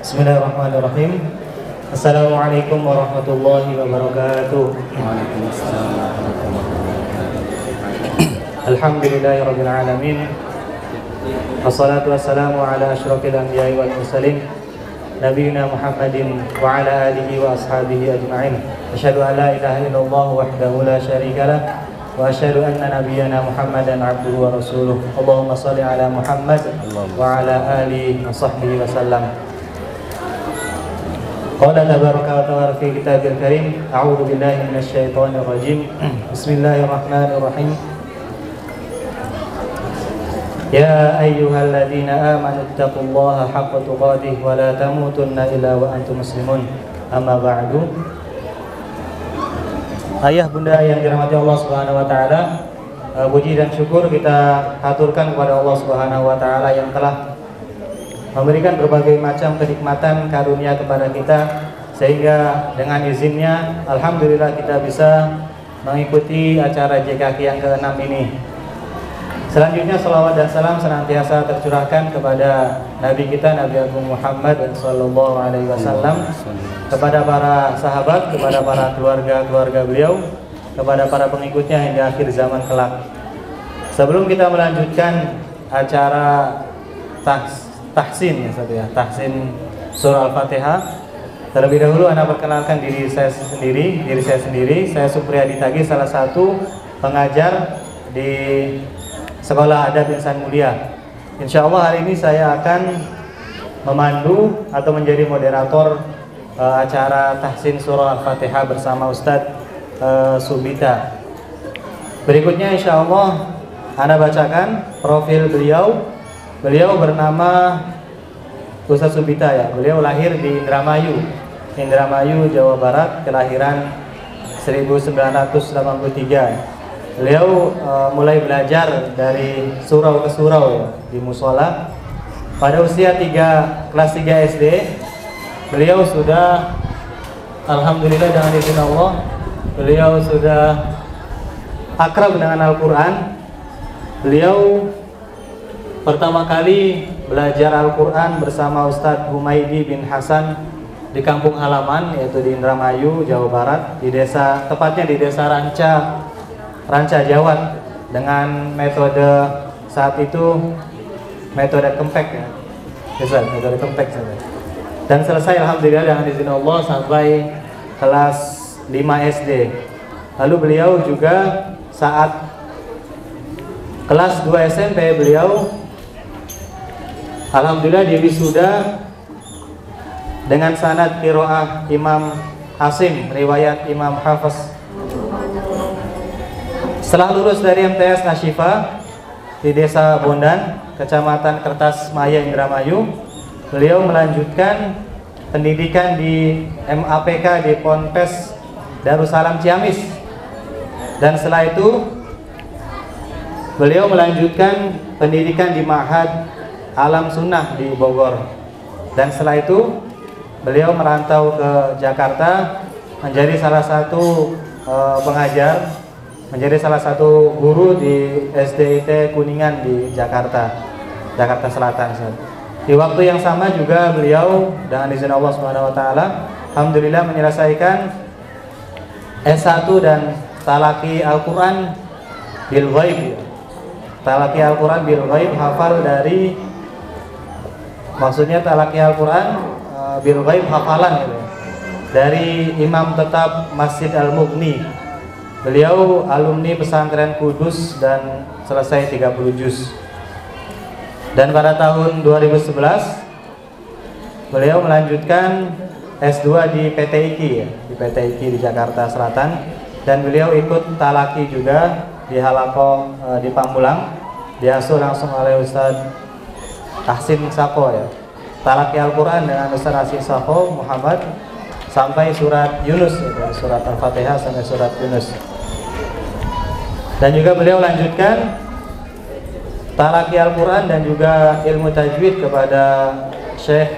Bismillahirrahmanirrahim. Assalamualaikum warahmatullahi wabarakatuh. Waalaikumsalam warahmatullahi wabarakatuh. Alhamdulillahirabbil alamin. Wassalatu wassalamu ala asyrofil anbiya'i wal mursalin nabiyina Muhammadin wa ala alihi wa ashabihi ajma'in. Asyhadu an la ilaha illallah wahdahu la syarikalah wa asyhadu anna nabiyyana Muhammadan abduhu wa rasuluh. Allahumma shalli ala Muhammad wa ala alihi wa sahbihi wa sallam. Qala tabaraka wa ta'ala fi kitabil karim, a'udzu billahi minasy syaithanir rajim. Bismillahirrahmanirrahim. Ya ayyuhalladzina amanu taqullaha haqqa tuqatih wa la tamutunna illa wa antum muslimun. Amma ba'du. Ayah bunda yang dirahmati Allah Subhanahu wa taala, puji dan syukur kita haturkan kepada Allah Subhanahu wa taala yang telah memberikan berbagai macam kenikmatan karunia kepada kita, sehingga dengan izinnya alhamdulillah kita bisa mengikuti acara JKK yang ke-6 ini. Selanjutnya salawat dan salam senantiasa tercurahkan kepada Nabi kita, Nabi Agung Muhammad sallallahu alaihi wasallam, kepada para sahabat, kepada para keluarga beliau, kepada para pengikutnya hingga akhir zaman kelak. Sebelum kita melanjutkan acara tahsin tahsin surah Al-Fatihah, terlebih dahulu Anda perkenalkan diri saya sendiri. Saya Supriyadi Tagih, salah satu pengajar di Sekolah Adab Insan Mulia. Insya Allah hari ini saya akan memandu atau menjadi moderator acara tahsin surah Al-Fatihah bersama Ustadz Subita. Berikutnya insya Allah Anda bacakan profil beliau. Beliau bernama Ustadz Subita ya. Beliau lahir di Indramayu, Jawa Barat, kelahiran 1983. Beliau mulai belajar dari surau ke surau ya, di musola. Pada usia kelas 3 SD, beliau sudah alhamdulillah dengan izin Allah, beliau sudah akrab dengan Al-Quran. Beliau pertama kali belajar Al-Quran bersama Ustadz Humaydi bin Hasan di kampung halaman, yaitu di Indramayu, Jawa Barat, tepatnya di desa Ranca Jawat, dengan metode saat itu metode kempek ya. Metode kempek saja. Dan selesai alhamdulillah dengan izin Allah sampai kelas 5 SD. Lalu beliau juga saat kelas 2 SMP beliau alhamdulillah diwisuda dengan sanad qiraah Imam Hasim, riwayat Imam Hafiz. Setelah lulus dari MTS Ashifa di Desa Bondan, Kecamatan Kertas Maya, Indramayu, beliau melanjutkan pendidikan di MAPK di Ponpes Darussalam Ciamis. Dan setelah itu beliau melanjutkan pendidikan di Ma'had Alam Sunnah di Bogor. Dan setelah itu beliau merantau ke Jakarta, menjadi salah satu pengajar, menjadi salah satu guru di SDIT Kuningan di Jakarta Selatan. Di waktu yang sama juga beliau dengan izin Allah Subhanahu wa taala alhamdulillah menyelesaikan S1 dan Talaqi Al-Qur'an bil Ghaib. Talaqi Al-Qur'an bil Ghaib, hafal dari, maksudnya Talaqi Al-Qur'an bil Ghaib, hafalan gitu, dari Imam Tetap Masjid Al-Mughni. Beliau alumni pesantren Kudus dan selesai 30 juz. Dan pada tahun 2011 beliau melanjutkan S2 di PTIQ ya, di PTIQ di Jakarta Selatan. Dan beliau ikut talaki juga di Halaqah di Pamulang, diasuh langsung oleh Ustadz Tahsin Sako ya. Talaki Al-Quran dengan Ustadz Tahsin Sako Muhammad sampai surat Yunus ya, dari surat Al-Fatihah sampai surat Yunus. Dan juga beliau lanjutkan talaki Al-Quran dan juga ilmu tajwid kepada Syekh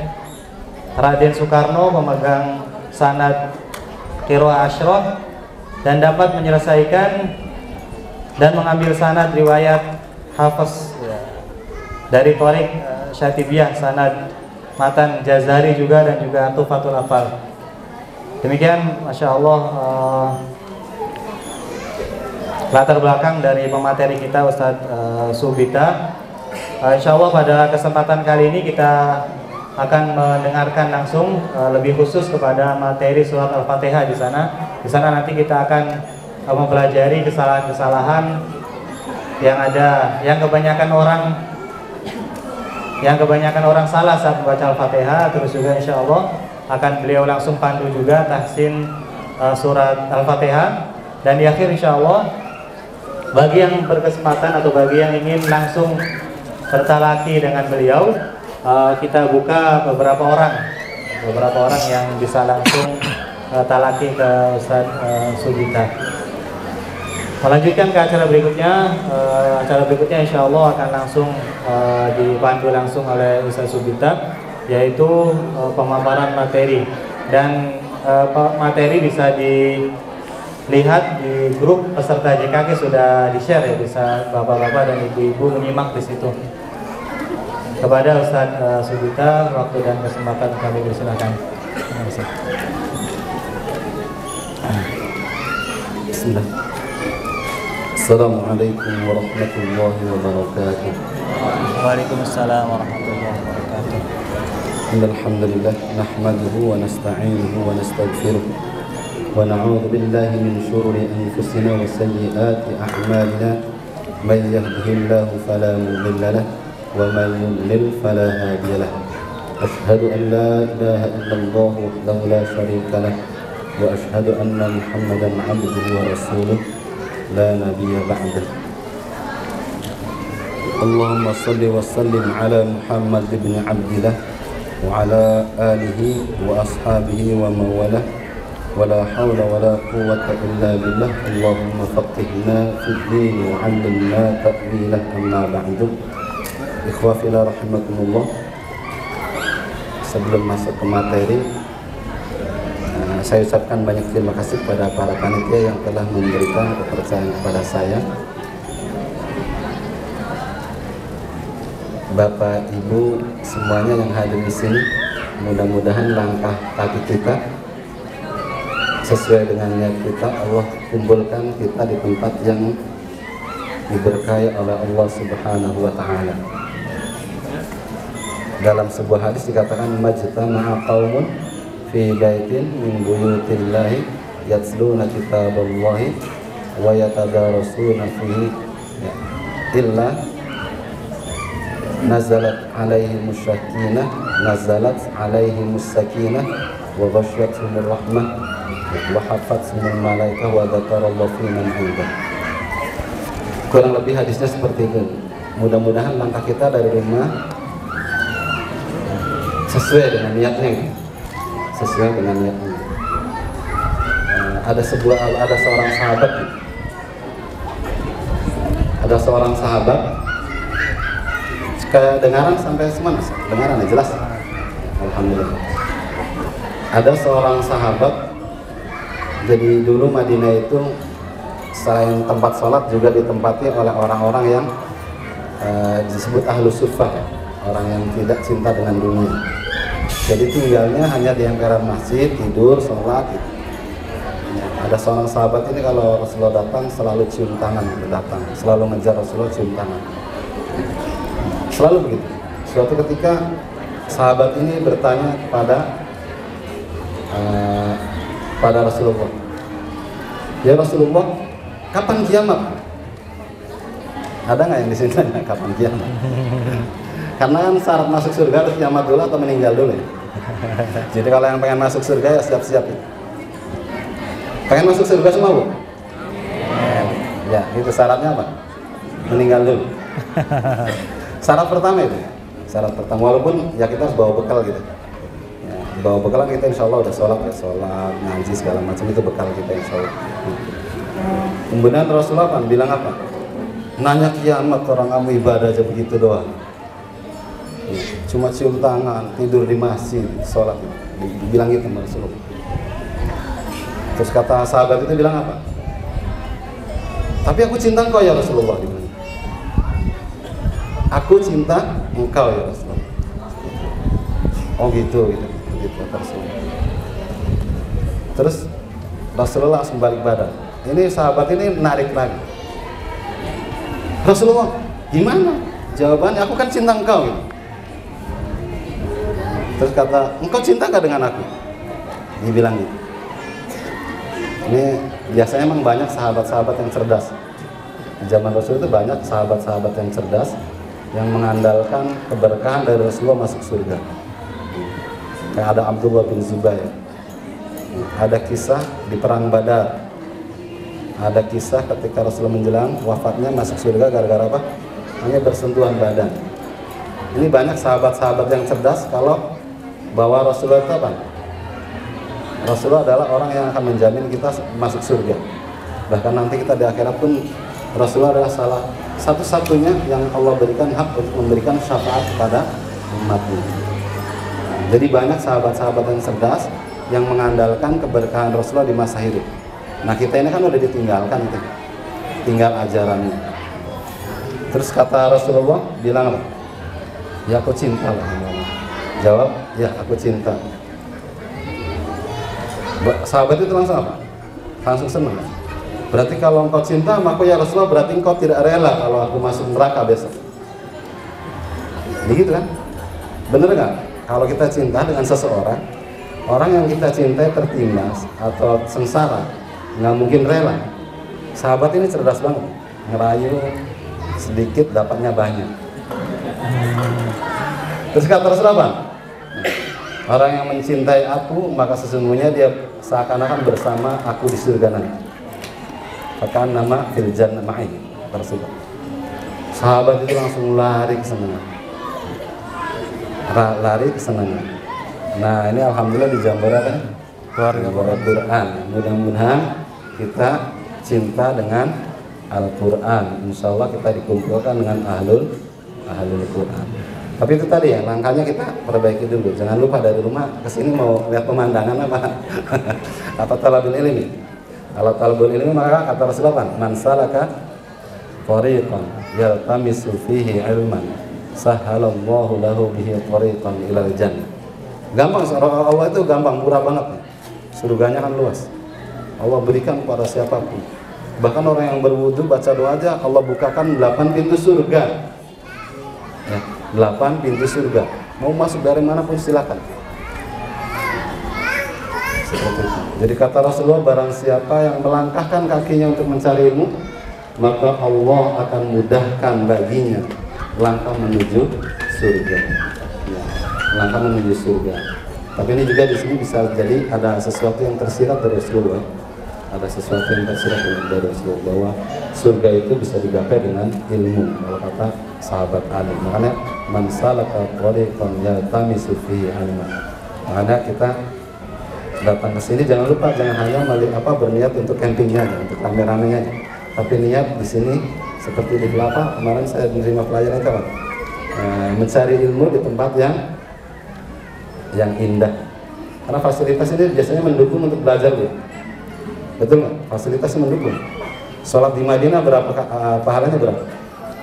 Raden Soekarno, pemegang sanad Qiraah Asyrah, dan dapat menyelesaikan dan mengambil sanad riwayat Hafiz ya, dari Thariq Syatibiyah, sanad Matan Jazari juga dan juga Tufatul Afal. Demikian, Masya Allah, latar belakang dari pemateri kita Ustadz Subita. Insya Allah pada kesempatan kali ini kita akan mendengarkan langsung lebih khusus kepada materi surat Al-Fatihah di sana. Di sana nanti kita akan mempelajari kesalahan-kesalahan yang ada, yang kebanyakan orang salah saat membaca Al-Fatihah. Terus juga insya Allah akan beliau langsung pandu juga tahsin surat Al-Fatihah. Dan di akhir insya Allah, bagi yang berkesempatan atau bagi yang ingin langsung bertalaki dengan beliau, kita buka beberapa orang yang bisa langsung talaki ke Ustaz Subita. Melanjutkan ke acara berikutnya insya Allah akan langsung dipandu langsung oleh Ustaz Subita, yaitu pemaparan materi. Dan materi bisa dilihat di grup peserta JKK, sudah di-share ya, bisa bapak-bapak dan ibu-ibu menyimak di situ. Kepada Ustaz Subita, waktu dan kesempatan kami persilakan. Terima kasih. Bismillah. Assalamualaikum warahmatullahi wabarakatuh. Waalaikumsalam warahmatullahi wabarakatuh. Alhamdulillah, nahmaduhu wa nasta'inuhu wa nastaghfiruh wa na'udzu billahi min shururi anfusina wa sayyiati a'malina. Man yahdihillahu fala mudilla lahu wa man yudlil fala hadiya lahu. Asyhadu an la ilaha illallah wahdahu la syarika lahu wa asyhadu anna Muhammadan 'abduhu wa rasuluh la nabiyya ba'dahu. Allahumma shalli wa sallim ala Muhammad ibn Abdillah wa ala alihi wa ashabihi wa mawalah wa la hawla wa la quwwata illa billah. Allahumma faqihna fid din wa 'allimna ta'wilah. Amma ba'du. Ikhwa fillah rahimakumullah. Sebelum masuk ke materi, saya ucapkan banyak terima kasih kepada para panitia yang telah memberikan kepercayaan kepada saya. Bapak, Ibu, semuanya yang hadir di sini, mudah-mudahan langkah kaki kita sesuai dengan niat kita. Allah kumpulkan kita di tempat yang diberkahi oleh Allah Subhanahu wa Ta'ala. Dalam sebuah hadis dikatakan, majtama'a qaumun fi baitin min buyutillahi yatluna kitaballahi wa yatadarasuna fihi illa nazalat alaihimus sakinah wa ghasyiyatuhumur rahmah wa hafathumul malaikah wa dzakarallahu fi man 'indah. Kurang lebih hadisnya seperti itu. Mudah-mudahan langkah kita dari rumah sesuai dengan niatnya. Ada seorang sahabat. Kedengaran sampai semana? Dengaran ya, jelas? Alhamdulillah. Ada seorang sahabat. Jadi dulu Madinah itu selain tempat sholat juga ditempati oleh orang-orang yang disebut ahlus suffah, orang yang tidak cinta dengan dunia. Jadi tinggalnya hanya di emperan masjid, tidur, sholat gitu. Ada seorang sahabat ini kalau Rasulullah datang selalu cium tangan, selalu ngejar Rasulullah cium tangan. Selalu begitu. Suatu ketika sahabat ini bertanya pada Rasulullah, ya Rasulullah, kapan kiamat? Ada nggak yang di sini tanya kapan kiamat? Karena kan syarat masuk surga harus kiamat dulu atau meninggal dulu ya. Jadi kalau yang pengen masuk surga ya siap-siap ya. Pengen masuk surga semua, Bu? Ya, itu syaratnya apa? Meninggal dulu. Syarat pertama itu. Syarat pertama, walaupun ya kita harus bawa bekal gitu. Ya, bawa bekal kita insya Allah udah sholat, ngaji segala macam, itu bekal kita insya Allah. Kemudian Rasulullah kan bilang apa? Nanya kiamat, orang kamu ibadah aja begitu doang. Cuma cium tangan, tidur di masjid, sholat. Bilang gitu sama Rasulullah. Terus kata sahabat itu bilang apa? Tapi aku cinta engkau ya Rasulullah. Aku cinta engkau ya Rasulullah. Oh gitu Rasulullah. Terus Rasulullah langsung balik badan. Ini sahabat ini narik lagi. Rasulullah, gimana? Jawabannya, aku kan cinta engkau gitu. Terus kata, engkau cinta gak dengan aku? Dia bilang gitu. Ini biasanya emang banyak sahabat-sahabat yang cerdas. Di zaman Rasul itu banyak sahabat-sahabat yang cerdas yang mengandalkan keberkahan dari Rasulullah masuk surga. Kayak ada Abdullah bin Zubair. Ada kisah di perang Badar. Ada kisah ketika Rasulullah menjelang wafatnya masuk surga gara-gara apa? Hanya bersentuhan badan. Ini banyak sahabat-sahabat yang cerdas kalau bahwa Rasulullah itu apa? Rasulullah adalah orang yang akan menjamin kita masuk surga. Bahkan nanti kita di akhirat pun Rasulullah adalah salah satu-satunya yang Allah berikan hak untuk memberikan syafaat kepada umatnya. Jadi banyak sahabat-sahabat yang cerdas yang mengandalkan keberkahan Rasulullah di masa hidup. Nah kita ini kan udah ditinggalkan itu, tinggal ajarannya. Terus kata Rasulullah bilang apa? Ya aku cinta lah. Jawab, ya aku cinta. Sahabat itu langsung apa? Langsung senang. Berarti kalau engkau cinta sama aku ya Rasulullah, berarti engkau tidak rela kalau aku masuk neraka besok. Begitu kan? Bener nggak? Kalau kita cinta dengan seseorang, orang yang kita cintai tertindas atau sengsara, nggak mungkin rela. Sahabat ini cerdas banget, ngerayu sedikit dapatnya banyak. Terus kata Rasulullah apa? Orang yang mencintai aku, maka sesungguhnya dia seakan-akan bersama aku di surga nanti. Akan nama fil jannah ma'i. Rasulullah. Sahabat itu langsung lari kesenangan. Lari kesenangan. Nah ini alhamdulillah di Jambora kan keluarga Quran. Mudah-mudahan kita cinta dengan Al-Quran. Insya Allah kita dikumpulkan dengan ahlul Quran. Tapi itu tadi ya, langkahnya kita perbaiki dulu. Jangan lupa dari rumah kesini mau lihat pemandangan apa? Apa talabul ilmi? Kalau talabul ilmi maka kata Rasulullah, man salaka tariqan yaltamisu fihi ilman sahhalallahu lahu bihi tariqan ilal jannah. Gampang, Allah itu gampang, murah banget. Surganya kan luas. Allah berikan kepada siapapun. Bahkan orang yang berwudu baca doa aja Allah bukakan 8 pintu surga. Ya, 8 pintu surga. Mau masuk dari manapun silakan. Seperti itu. Jadi kata Rasulullah, barang siapa yang melangkahkan kakinya untuk mencari ilmu, maka Allah akan mudahkan baginya langkah menuju surga. Ya, langkah menuju surga. Tapi ini juga di sini bisa jadi ada sesuatu yang tersirat dari Rasulullah. Ada sesuatu yang tersirat dari Rasulullah bahwa surga itu bisa digapai dengan ilmu. Kalau kata sahabat Ali, makanya man salaka tariqan yaltamisu fihi ilman. Makanya kita datang ke sini jangan lupa, jangan hanya berniat untuk campingnya, untuk rame-ramenya aja. Tapi niat di sini seperti di Kelapa kemarin saya menerima pelajaran itu apa? Mencari ilmu di tempat yang indah. Karena fasilitas ini biasanya mendukung untuk belajar ya. Betul nggak? Fasilitasnya mendukung. Sholat di Madinah berapa pahalanya berapa?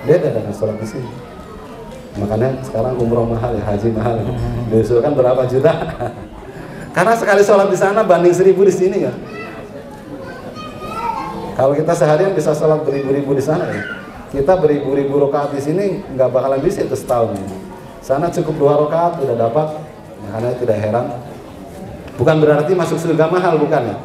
Beda dengan sholat di sini. Makanya sekarang umroh mahal ya, haji mahal. Diusulkan berapa juta? Karena sekali sholat di sana banding 1000 di sini ya. Kalau kita seharian bisa sholat beribu-ribu di sana ya. Kita beribu-ribu rakaat di sini nggak bakalan bisa itu setahun. Sana cukup 2 rakaat udah dapat. Makanya tidak heran. Bukan berarti masuk surga mahal, bukan ya.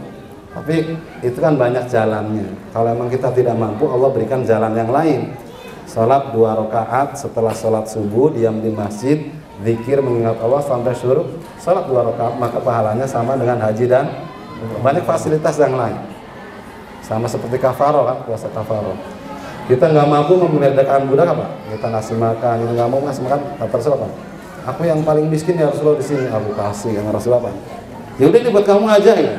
Tapi itu kan banyak jalannya. Kalau memang kita tidak mampu, Allah berikan jalan yang lain. Sholat 2 rakaat setelah sholat subuh, diam di masjid, zikir mengingat Allah sampai syuruk, sholat 2 rakaat, maka pahalanya sama dengan haji dan banyak fasilitas yang lain. Sama seperti kafaroh kan, puasa kafaroh. Kita nggak mampu memerdekakan budak apa? Kita ngasih makan, kita nggak mau ngasih makan, kata Rasulullah apa? Aku yang paling miskin ya Rasulullah di sini, aku kasih yang Rasulullah apa? Ya udah ini buat kamu aja ya.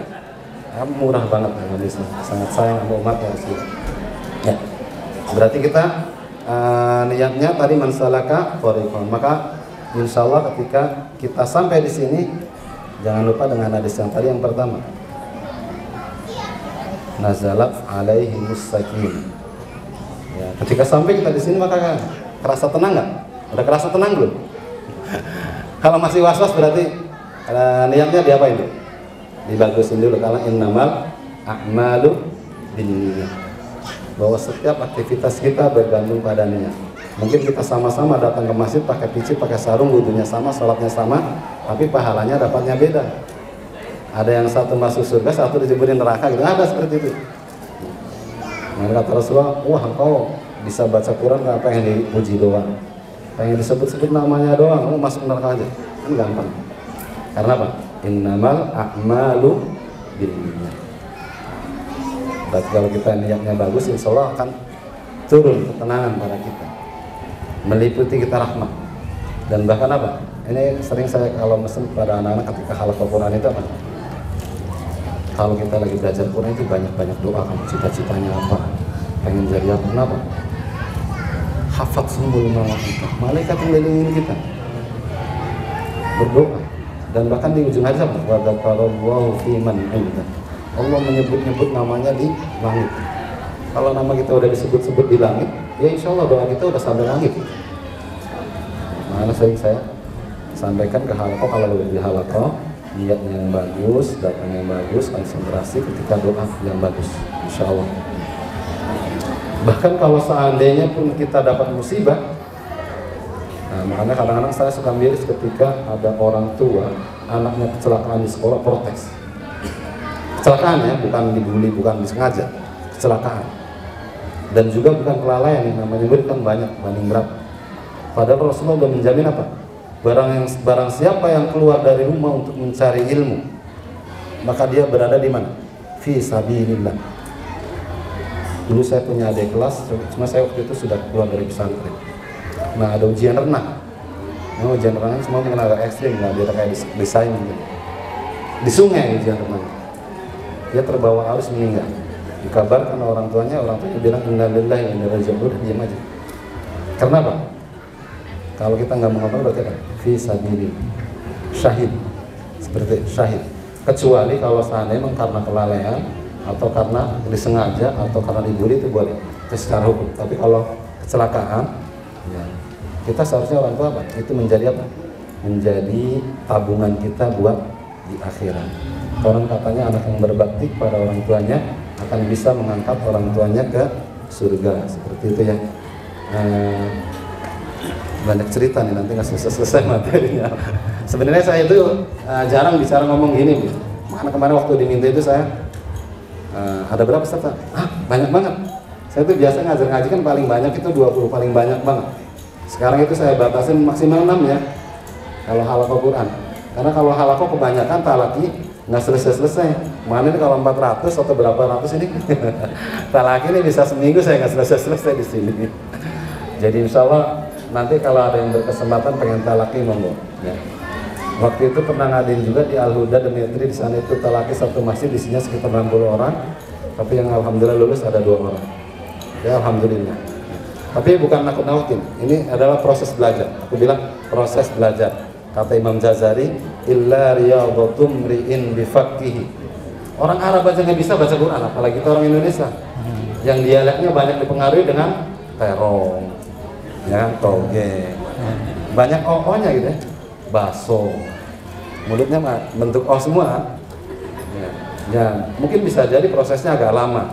Murah banget ya, bisa. Sangat sayang sama umat ya Rasulullah. Ya, berarti kita niatnya tadi mansalaka tariqan. Maka insya Allah ketika kita sampai di sini, jangan lupa dengan hadis yang tadi yang pertama. Nazalat alaihi musakin. Ya, ketika sampai kita di sini maka kerasa tenang nggak? Udah kerasa tenang belum? Kalau masih was-was berarti niatnya diapain dulu? Dibagusin dulu, karena innamal a'malu binniyat. Bahwa setiap aktivitas kita bergantung pada niat. Mungkin kita sama-sama datang ke masjid pakai picit, pakai sarung, wudunya sama, sholatnya sama, tapi pahalanya dapatnya beda. Ada yang satu masuk surga, satu dijeburin neraka gitu. Ada seperti itu. Nah, kata Rasulullah, wah kau bisa baca Quran nggak pengen dipuji doang, pengen disebut-sebut namanya doang, kamu masuk neraka aja, kan gampang. Karena apa? Innamal a'malu binniyat. Berarti kalau kita niatnya bagus, insya Allah akan turun ketenangan pada kita, meliputi kita rahmat. Dan bahkan apa? Ini sering saya kalau mesen pada anak-anak ketika halaqah Quran itu apa? Kalau kita lagi belajar Quran itu banyak-banyak doa, kamu cita-citanya apa? Pengen jadi apa? Kenapa? Hafat sumbul malaikat, malaikat melindungi kita, berdoa. Dan bahkan di ujung hadis apa? Wa dzakarallahu fi man inda. Allah menyebut-nyebut namanya di langit. Kalau nama kita udah disebut-sebut di langit, ya insya Allah doa kita udah sampai langit. Mana sering saya sampaikan ke halaqah, kalau di halaqah niatnya yang bagus, datang yang bagus, konsentrasi ketika doa yang bagus, insya Allah. Bahkan kalau seandainya pun kita dapat musibah, nah makanya kadang-kadang saya suka miris ketika ada orang tua anaknya kecelakaan di sekolah, protes. Kecelakaan ya, bukan dibully, bukan disengaja, kecelakaan. Dan juga bukan kelalaian, yang namanya murid kan banyak, banding berapa. Padahal Rasulullah sudah menjamin apa? Barang siapa yang keluar dari rumah untuk mencari ilmu, maka dia berada di mana? Fi sabilillah. Dulu saya punya adik kelas, cuma saya waktu itu sudah keluar dari pesantren. Nah ada ujian renang. Nah, ujian renang semua mungkin agak ekstrim, nggak dia kayak desain gitu. Di sungai ujian renang. Dia terbawa arus meninggal. Dikabarkan orang tuanya bilang innalillahi wa inna ilaihi raji'un, udah diam aja. Karena apa? Kalau kita nggak mengamalkan berarti apa? Fi sabilillah, syahid, seperti syahid. Kecuali kalau seandainya memang karena kelalaian atau karena disengaja atau karena dibully itu boleh, itu secara hukum. Tapi kalau kecelakaan, ya, kita seharusnya orang tua apa? Itu menjadi apa? Menjadi tabungan kita buat di akhirat. Orang katanya anak yang berbakti pada orang tuanya akan bisa mengangkat orang tuanya ke surga, seperti itu ya. Banyak cerita nih, nanti nggak selesai materinya. Sebenarnya saya itu jarang bicara ngomong gini, makanya kemarin waktu diminta itu saya ada berapa peserta? Banyak banget. Saya itu biasa ngajar ngaji kan paling banyak itu 20, paling banyak banget. Sekarang itu saya batasin maksimal 6 ya kalau halaqah Quran. Karena kalau halaqah kebanyakan talaki nggak selesai-selesai. Mana ini kalau 400 atau berapa ratus ini talaki ini bisa seminggu saya nggak selesai-selesai di sini. Jadi insya Allah nanti kalau ada yang berkesempatan pengen talaki monggo ya. Waktu itu pernah ngadain juga di Al-Huda Demetri, di sana itu talaki satu masjid isinya sekitar 60 orang, tapi yang alhamdulillah lulus ada 2 orang. Ya alhamdulillah. Tapi bukan nakut-nakutin, ini adalah proses belajar. Aku bilang proses belajar. Kata Imam Jazari, illa riyadhatum ri'in bifaqqihi. Orang Arab aja nggak bisa baca Quran, apalagi kita orang Indonesia. Yang dialeknya banyak dipengaruhi dengan terong, ya, toge, banyak o-nya gitu ya, baso, mulutnya bentuk o semua. Ya, mungkin bisa jadi prosesnya agak lama,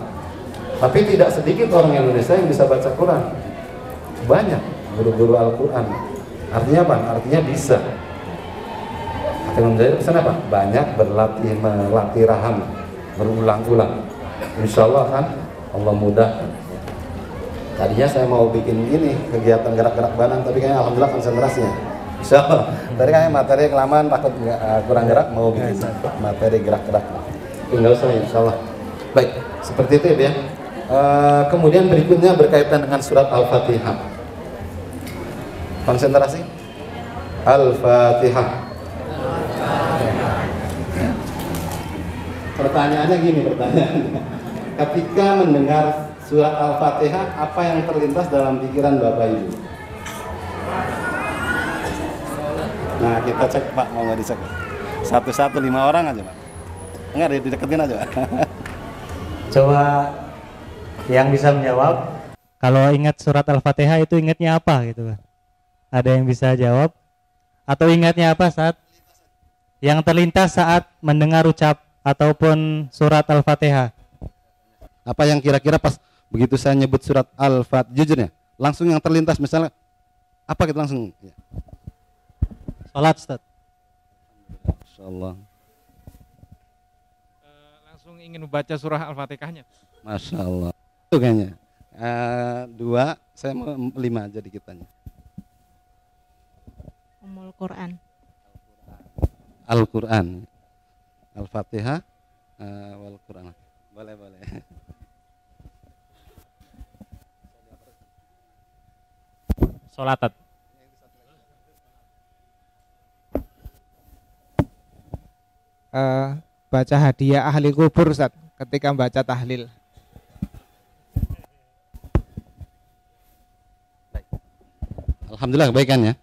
tapi tidak sedikit orang Indonesia yang bisa baca Quran. Banyak guru-guru Al-Quran. Artinya apa? Artinya bisa. Artinya menjadi pesan apa? Banyak melatih raham, berulang-ulang. Insya Allah kan Allah mudahkan. Tadinya saya mau bikin ini kegiatan gerak-gerak badan, tapi kayaknya alhamdulillah konsentrasinya. Insya Allah. Tadi kayaknya materi kelamaan, takut kurang gerak, mau bikin materi gerak-gerak. Tinggal saya insya Allah. Baik, seperti itu ya. Kemudian berikutnya berkaitan dengan surat Al-Fatihah. Konsentrasi. Al-Fatihah. Pertanyaannya gini, pertanyaannya. Ketika mendengar surat Al-Fatihah, apa yang terlintas dalam pikiran Bapak Ibu? Nah, kita cek Pak, mau nggak dicek? Satu-satu 5 orang aja Pak. Enggak, dideketin aja Pak. Coba yang bisa menjawab, kalau ingat surat Al-Fatihah itu ingatnya apa gitu Pak? Ada yang bisa jawab? atau ingatnya apa saat yang terlintas saat mendengar ucap ataupun surat Al-Fatihah? Apa yang kira-kira pas begitu saya nyebut surat Al-Fatihah, jujur ya, langsung yang terlintas misalnya apa kita langsung ya. Salat, Ustaz. Insyaallah. Langsung ingin membaca surah Al-Fatihahnya. Masya Allah. Itu kayaknya. 2, saya mau 5 aja dikitannya. Ummul Quran. Al-Quran. Al-Fatihah wal Quran. Boleh. Salatat. Baca hadiah ahli kubur, Ustaz, ketika baca tahlil. Alhamdulillah kebaikan ya.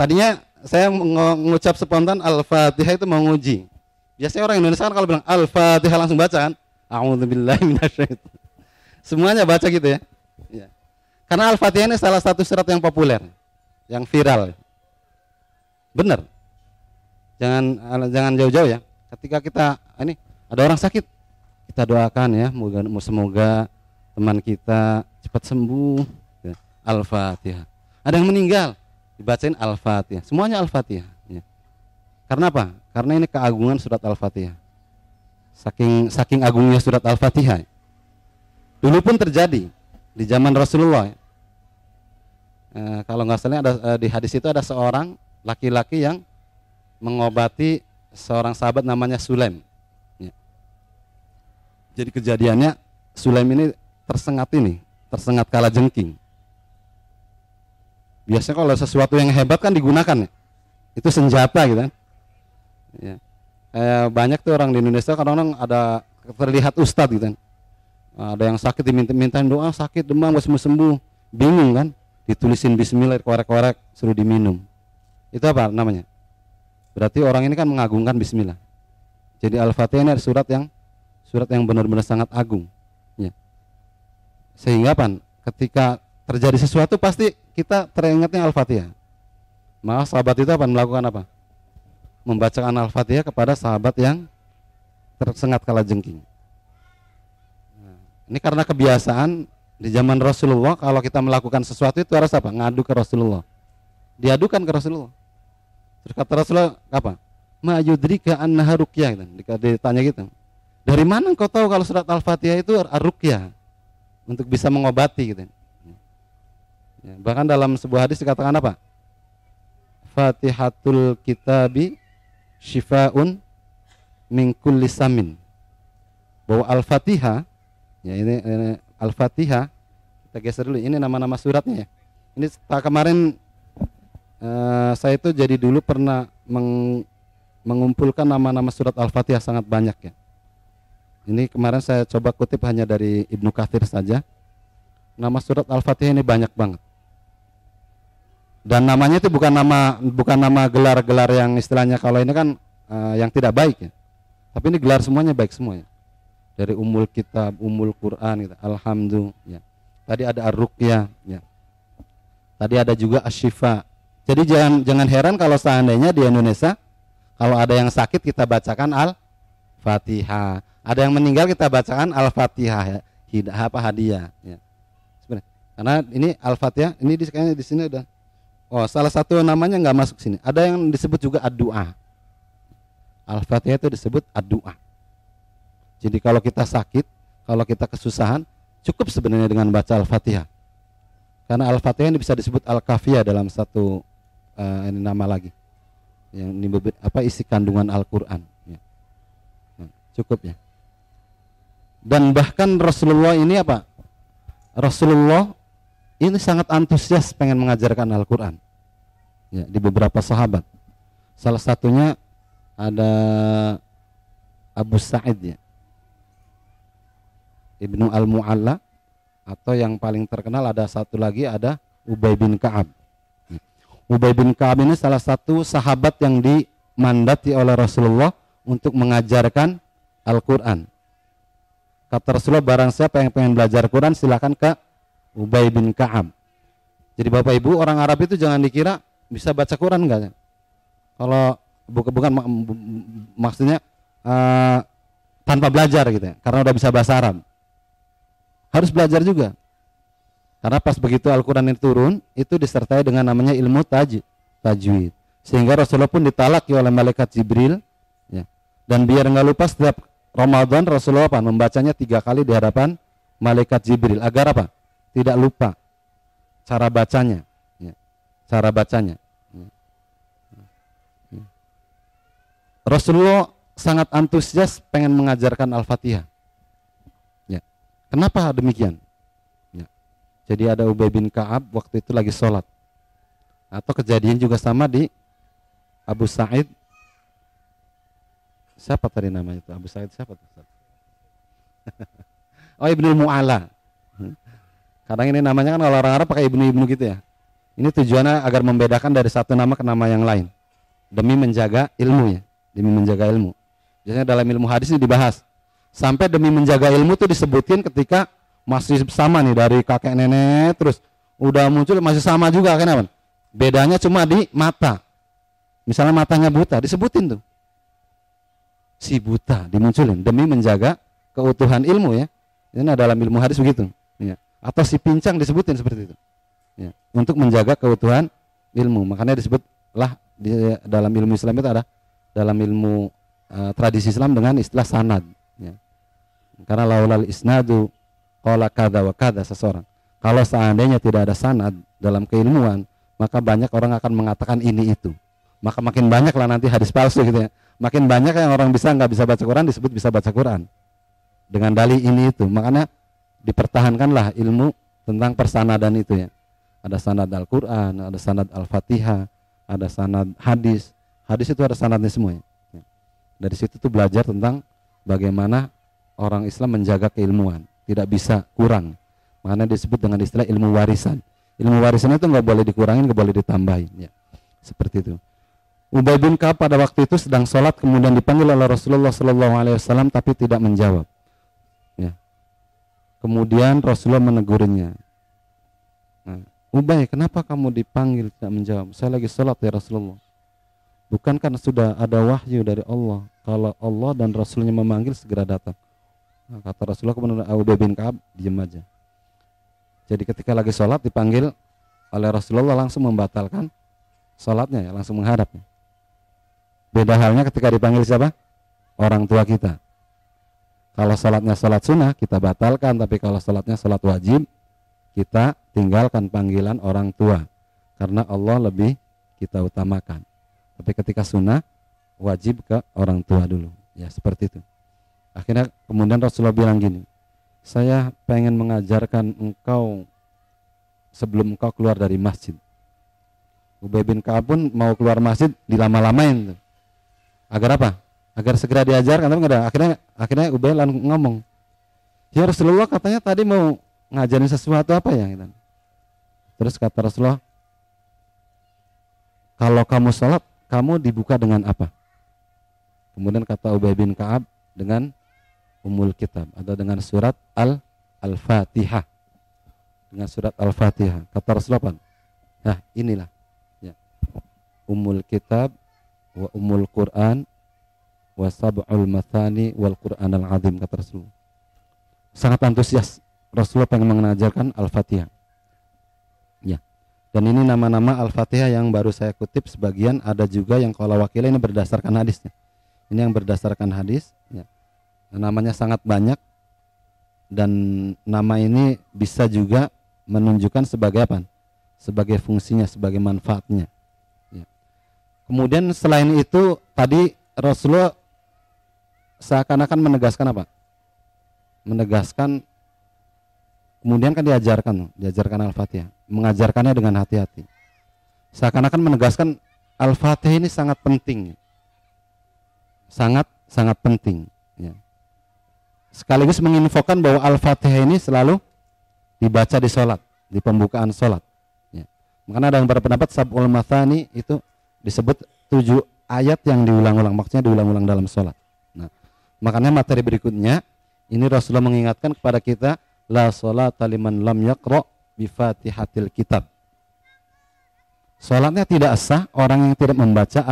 Tadinya saya mengucap spontan Al-Fatihah itu mau nguji. Biasanya orang Indonesia kan kalau bilang Al-Fatihah langsung baca kan. A'udzubillahi minasyaitonir. Semuanya baca gitu ya. Ya. Karena Al-Fatihah ini salah satu surat yang populer, yang viral. Benar. Jangan jauh-jauh ya. Ketika kita ini ada orang sakit, kita doakan ya, semoga teman kita cepat sembuh. Ya. Al-Fatihah. Ada yang meninggal, dibacain Al-Fatihah. Semuanya Al-Fatihah. Ya. Karena apa? Karena ini keagungan surat Al-Fatihah. Saking agungnya surat Al-Fatihah. Dulu pun terjadi di zaman Rasulullah. Kalau nggak salah ada di hadis itu ada seorang laki-laki yang mengobati seorang sahabat namanya Sulaim. Ya. Jadi kejadiannya Sulaim ini tersengat kalajengking. Biasanya kalau sesuatu yang hebat kan digunakan ya. Itu senjata gitu kan. Ya. Banyak tuh orang di Indonesia kadang-kadang ada terlihat ustadz gitu kan. Ada yang sakit diminta-mintain doa, sakit demam gak sembuh, bingung kan, ditulisin bismillah, korek-korek, suruh diminum. Itu apa namanya? Berarti orang ini kan mengagungkan bismillah. Jadi Al-Fatihah ini surat yang benar-benar sangat agung. Ya. Sehingga apa? Ketika terjadi sesuatu pasti kita teringatnya Al-Fatihah. Maka sahabat itu apa melakukan apa? Membacakan Al-Fatihah kepada sahabat yang tersengat kalajengking. Ini karena kebiasaan di zaman Rasulullah, kalau kita melakukan sesuatu itu harus apa? Ngadu ke Rasulullah. Diadukan ke Rasulullah. Terus kata Rasulullah apa? Ma yudrika annaha ruqyah gitu. Ditanya gitu. Dari mana engkau tahu kalau surat Al-Fatihah itu ar-ruqyah? Untuk bisa mengobati gitu. Ya, bahkan dalam sebuah hadis dikatakan apa? Fatihatul kitabi syifaun min kulli samin. Bahwa Al-Fatihah, ya ini Al-Fatihah, kita geser dulu. Ini nama-nama suratnya ya. Ini kemarin saya itu jadi dulu pernah mengumpulkan nama-nama surat Al-Fatihah sangat banyak ya. Ini kemarin saya coba kutip hanya dari Ibnu Katsir saja. Nama surat Al-Fatihah ini banyak banget. Dan namanya itu bukan nama gelar-gelar yang istilahnya kalau ini kan yang tidak baik ya. Tapi ini gelar semuanya baik semuanya. Dari Ummul Kitab, Ummul Quran gitu. Alhamdulillah ya. Tadi ada Ar-Ruqyah ya. Tadi ada juga Asy-Syifa. Jadi jangan heran kalau seandainya di Indonesia kalau ada yang sakit kita bacakan Al-Fatihah. Ada yang meninggal kita bacakan Al-Fatihah ya. Hadiah ya. Sebenarnya. Karena ini Al-Fatihah ini kayaknya di sini udah. Oh, salah satu namanya nggak masuk sini. Ada yang disebut juga ad-du'a. Al-Fatihah itu disebut ad-du'a. Jadi kalau kita sakit, kalau kita kesusahan, cukup sebenarnya dengan baca Al-Fatihah. Karena Al-Fatihah ini bisa disebut Al-Kafiyah dalam satu ini nama lagi. Yang ini isi kandungan Al-Qur'an ya. Nah, cukup ya. Dan bahkan Rasulullah ini apa? Rasulullah ini sangat antusias pengen mengajarkan Al-Quran ya, di beberapa sahabat. Salah satunya ada Abu Sa'id ya, Ibnu Al-Mu'alla, atau yang paling terkenal ada satu lagi ada Ubay bin Ka'ab. Ubay bin Ka'ab ini salah satu sahabat yang dimandati oleh Rasulullah untuk mengajarkan Al-Quran. Kata Rasulullah, barang siapa yang pengen belajar Quran silakan ke Ubay bin Ka'ab. Jadi Bapak Ibu, orang Arab itu jangan dikira bisa baca Quran enggak. Kalau bukan maksudnya tanpa belajar gitu ya, karena udah bisa bahasa Arab. Harus belajar juga. Karena pas begitu Al-Quran itu turun, itu disertai dengan namanya ilmu tajwid. Sehingga Rasulullah pun ditalaki oleh malaikat Jibril, ya. Dan biar nggak lupa setiap Ramadan Rasulullah membacanya 3 kali di hadapan malaikat Jibril. Agar apa? Tidak lupa cara bacanya. Ya. Cara bacanya. Ya. Ya. Rasulullah sangat antusias pengen mengajarkan Al-Fatihah. Ya. Kenapa demikian? Jadi ada Ubay bin Ka'ab waktu itu lagi sholat. Atau kejadian juga sama di Abu Sa'id. Siapa tadi namanya itu? Abu Sa'id siapa? Oh, Ibnu Mu'ala. Kadang ini namanya kan kalau orang Arab pakai ibnu-ibnu gitu ya. Ini tujuannya agar membedakan dari satu nama ke nama yang lain. Demi menjaga ilmu ya. Demi menjaga ilmu. Biasanya dalam ilmu hadis ini dibahas. Sampai demi menjaga ilmu itu disebutin ketika masih sama nih dari kakek nenek terus udah muncul masih sama juga, kenapa? Bedanya cuma di mata. Misalnya matanya buta, disebutin tuh si buta, dimunculin demi menjaga keutuhan ilmu ya. Ini dalam ilmu hadis begitu ya. Atau si pincang disebutin seperti itu ya, untuk menjaga keutuhan ilmu. Makanya disebutlah di dalam ilmu Islam itu ada dalam ilmu tradisi Islam dengan istilah sanad ya. Karena laulal isnadu qala kada wa kada seseorang. Kalau seandainya tidak ada sanad dalam keilmuan, maka banyak orang akan mengatakan ini itu. Maka makin banyak lah nanti hadis palsu gitu ya. Makin banyak yang orang nggak bisa baca Quran disebut bisa baca Quran dengan dalih ini itu. Makanya dipertahankanlah ilmu tentang persanadan itu ya. Ada sanad Al-Quran, ada sanad Al-Fatihah, ada sanad hadis. Hadis itu ada sanadnya semua ya. Dari situ tuh belajar tentang bagaimana orang Islam menjaga keilmuan. Tidak bisa kurang. Makanya disebut dengan istilah ilmu warisan. Ilmu warisan itu nggak boleh dikurangin, nggak boleh ditambahin. Ya. Seperti itu. Ubay bin Ka'ab pada waktu itu sedang sholat, kemudian dipanggil oleh Rasulullah SAW, tapi tidak menjawab. Ya. Kemudian Rasulullah menegurnya. Nah, Ubay, kenapa kamu dipanggil tidak menjawab? Saya lagi sholat ya Rasulullah. Bukankah sudah ada wahyu dari Allah? Kalau Allah dan Rasulnya memanggil segera datang. Nah, kata Rasulullah kemudian Ubay bin Ka'ab diam aja. Jadi ketika lagi sholat dipanggil oleh Rasulullah langsung membatalkan sholatnya ya, langsung menghadapnya. Beda halnya ketika dipanggil siapa? Orang tua kita. Kalau sholatnya sholat sunnah kita batalkan, tapi kalau sholatnya sholat wajib kita tinggalkan panggilan orang tua karena Allah lebih kita utamakan. Tapi ketika sunnah wajib ke orang tua dulu. Ya seperti itu. Akhirnya kemudian Rasulullah bilang gini, saya pengen mengajarkan engkau sebelum engkau keluar dari masjid. Ubay bin Ka'ab pun mau keluar masjid dilama-lamain tuh. Agar apa? Agar segera diajarkan, tapi enggak ada. Akhirnya Ubay langsung ngomong, ya Rasulullah katanya tadi mau ngajarin sesuatu apa ya? Gitu. Terus kata Rasulullah, kalau kamu sholat, kamu dibuka dengan apa? Kemudian kata Ubay bin Ka'ab, dengan Ummul Kitab atau dengan surat Al-Fatihah. Dengan surat Al-Fatihah. Kata Rasulullah, nah inilah ya. Ummul Kitab wa Ummul Quran wa Sab'ul Mathani wal Quran Al-Azim, kata Rasulullah. Sangat antusias Rasulullah pengen mengajarkan Al-Fatihah. Ya. Dan ini nama-nama Al-Fatihah yang baru saya kutip sebagian, ada juga yang kalau wakilnya ini berdasarkan hadisnya. Ini yang berdasarkan hadis ya. Namanya sangat banyak dan nama ini bisa juga menunjukkan sebagai apa? Sebagai fungsinya, sebagai manfaatnya ya. Kemudian selain itu tadi Rasulullah seakan-akan menegaskan apa? Menegaskan, kemudian kan diajarkan Al-Fatihah, mengajarkannya dengan hati-hati. Seakan-akan menegaskan Al-Fatihah ini sangat penting. Sangat penting ya. Sekaligus menginfokan bahwa Al-Fatihah ini selalu dibaca di sholat, di pembukaan sholat ya. Makanya ada yang berpendapat Sab'ul Mathani itu disebut 7 ayat yang diulang-ulang, maksudnya diulang-ulang dalam sholat. Nah, makanya materi berikutnya ini Rasulullah mengingatkan kepada kita, la sholata liman lam yaqra bi Fatihatil Kitab. Sholatnya tidak sah orang yang tidak membaca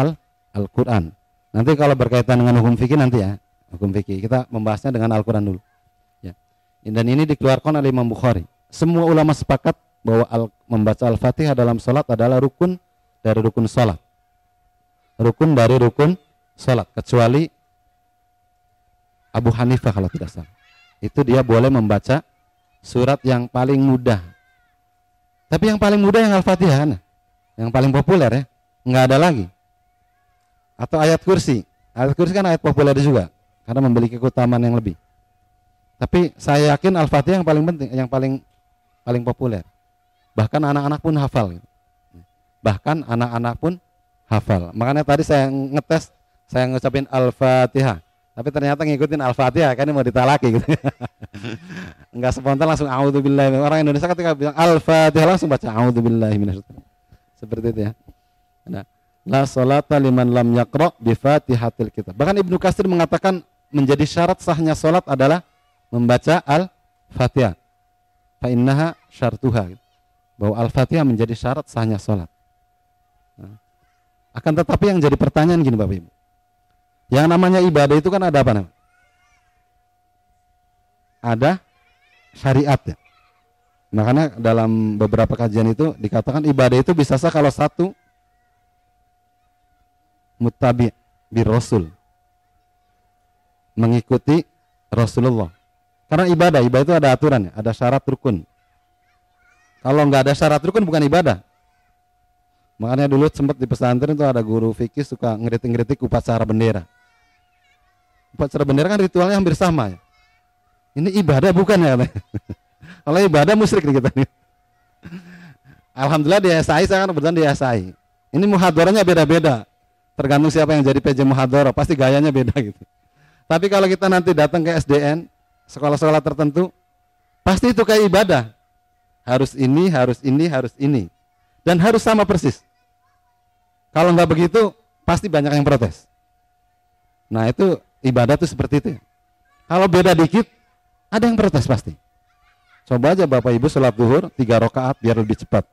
Al-Quran. Nanti kalau berkaitan dengan hukum fikih nanti ya, hukum fikih kita membahasnya dengan Al-Quran dulu. Ya. Dan ini dikeluarkan oleh Imam Bukhari. Semua ulama sepakat bahwa membaca Al-Fatihah dalam sholat adalah rukun dari rukun sholat. Rukun dari rukun sholat, kecuali Abu Hanifah kalau tidak salah. Itu dia boleh membaca surat yang paling mudah. Tapi yang paling mudah yang Al-Fatihah kan? Yang paling populer ya, nggak ada lagi. Atau ayat kursi. Ayat kursi kan ayat populer juga, karena memiliki keutamaan yang lebih. Tapi saya yakin Al-Fatihah yang paling penting, yang paling populer. Bahkan anak-anak pun hafal. Bahkan anak-anak pun hafal. Makanya tadi saya ngetes, saya ngucapin Al-Fatihah. Tapi ternyata ngikutin Al-Fatihah, kan ini mau ditalaki gitu. Enggak spontan langsung a'udzubillahi. Orang Indonesia ketika bilang Al-Fatihah langsung baca a'udzubillahi minasyaitonir. Seperti itu ya. Nah, la sholata liman lam yaqra bi Fatihatil Kitab. Bahkan Ibnu Katsir mengatakan menjadi syarat sahnya salat adalah membaca Al-Fatihah. Fa innaha syartuha. Bahwa Al-Fatihah menjadi syarat sahnya salat. Nah, akan tetapi yang jadi pertanyaan gini Bapak Ibu. Yang namanya ibadah itu kan ada apa namanya? Ada syariat ya. Makanya dalam beberapa kajian itu dikatakan ibadah itu bisa sah kalau satu muttabi' bir Rasul, mengikuti Rasulullah. Karena ibadah itu ada aturannya, ada syarat rukun. Kalau nggak ada syarat rukun bukan ibadah. Makanya dulu sempat di pesantren itu ada guru fikih suka ngeritik-ngeritik upacara bendera. Upacara bendera kan ritualnya hampir sama ya. Ini ibadah bukan ya? Kalau ibadah musyrik nih kita nih. Alhamdulillah di SAI, saya kan kebetulan di SAI. Ini muhadharahnya beda-beda. Tergantung siapa yang jadi PJ muhadharah, pasti gayanya beda gitu. Tapi kalau kita nanti datang ke SDN, sekolah-sekolah tertentu, pasti itu kayak ibadah. Harus ini, harus ini, harus ini. Dan harus sama persis. Kalau nggak begitu, pasti banyak yang protes. Nah itu ibadah tuh seperti itu. Kalau beda dikit, ada yang protes pasti. Coba aja Bapak Ibu sholat duhur 3 rakaat biar lebih cepat.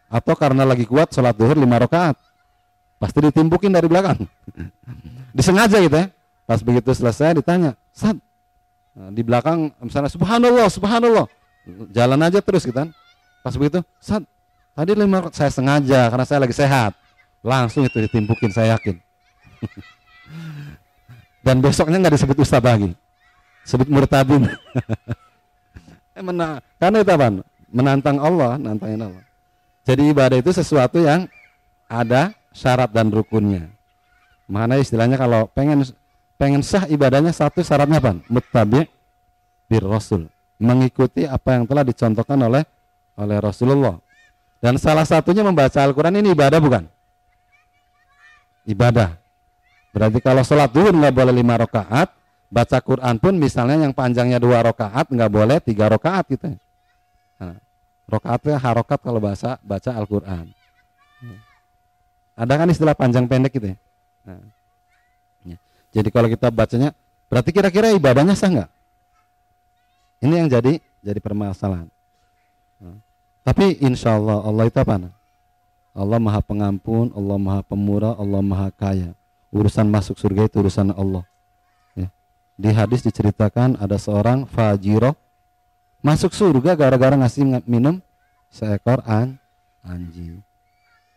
Atau karena lagi kuat sholat duhur 5 rakaat. Pasti ditimpukin dari belakang. Disengaja gitu ya. Pas begitu selesai ditanya, Sad, nah, di belakang misalnya subhanallah, subhanallah. Jalan aja terus gitu kan. Pas begitu, Sad, tadi 5 rakaat saya sengaja karena saya lagi sehat. Langsung itu ditimpukin, saya yakin. Dan besoknya nggak disebut ustaz lagi. Sebut murtadin. Karena itu apa? Menantang Allah, nantangin Allah. Jadi ibadah itu sesuatu yang ada syarat dan rukunnya. Makanya istilahnya kalau pengen sah ibadahnya satu syaratnya apa? Muttabi' bir Rasul. Mengikuti apa yang telah dicontohkan oleh Rasulullah. Dan salah satunya membaca Al-Quran ini ibadah bukan? Ibadah. Berarti kalau sholat duhur nggak boleh 5 rakaat, baca Quran pun misalnya yang panjangnya 2 rakaat nggak boleh 3 rakaat gitu. Nah, rakaatnya harokat kalau baca Al-Quran. Ada kan istilah panjang pendek gitu ya. Nah, ya. Jadi kalau kita bacanya, berarti kira-kira ibadahnya sah nggak? Ini yang jadi permasalahan. Nah, tapi insya Allah itu apa? Allah Maha Pengampun, Allah Maha Pemurah, Allah Maha Kaya. Urusan masuk surga itu urusan Allah. Ya. Di hadis diceritakan ada seorang fajiroh masuk surga gara-gara ngasih minum seekor anjing.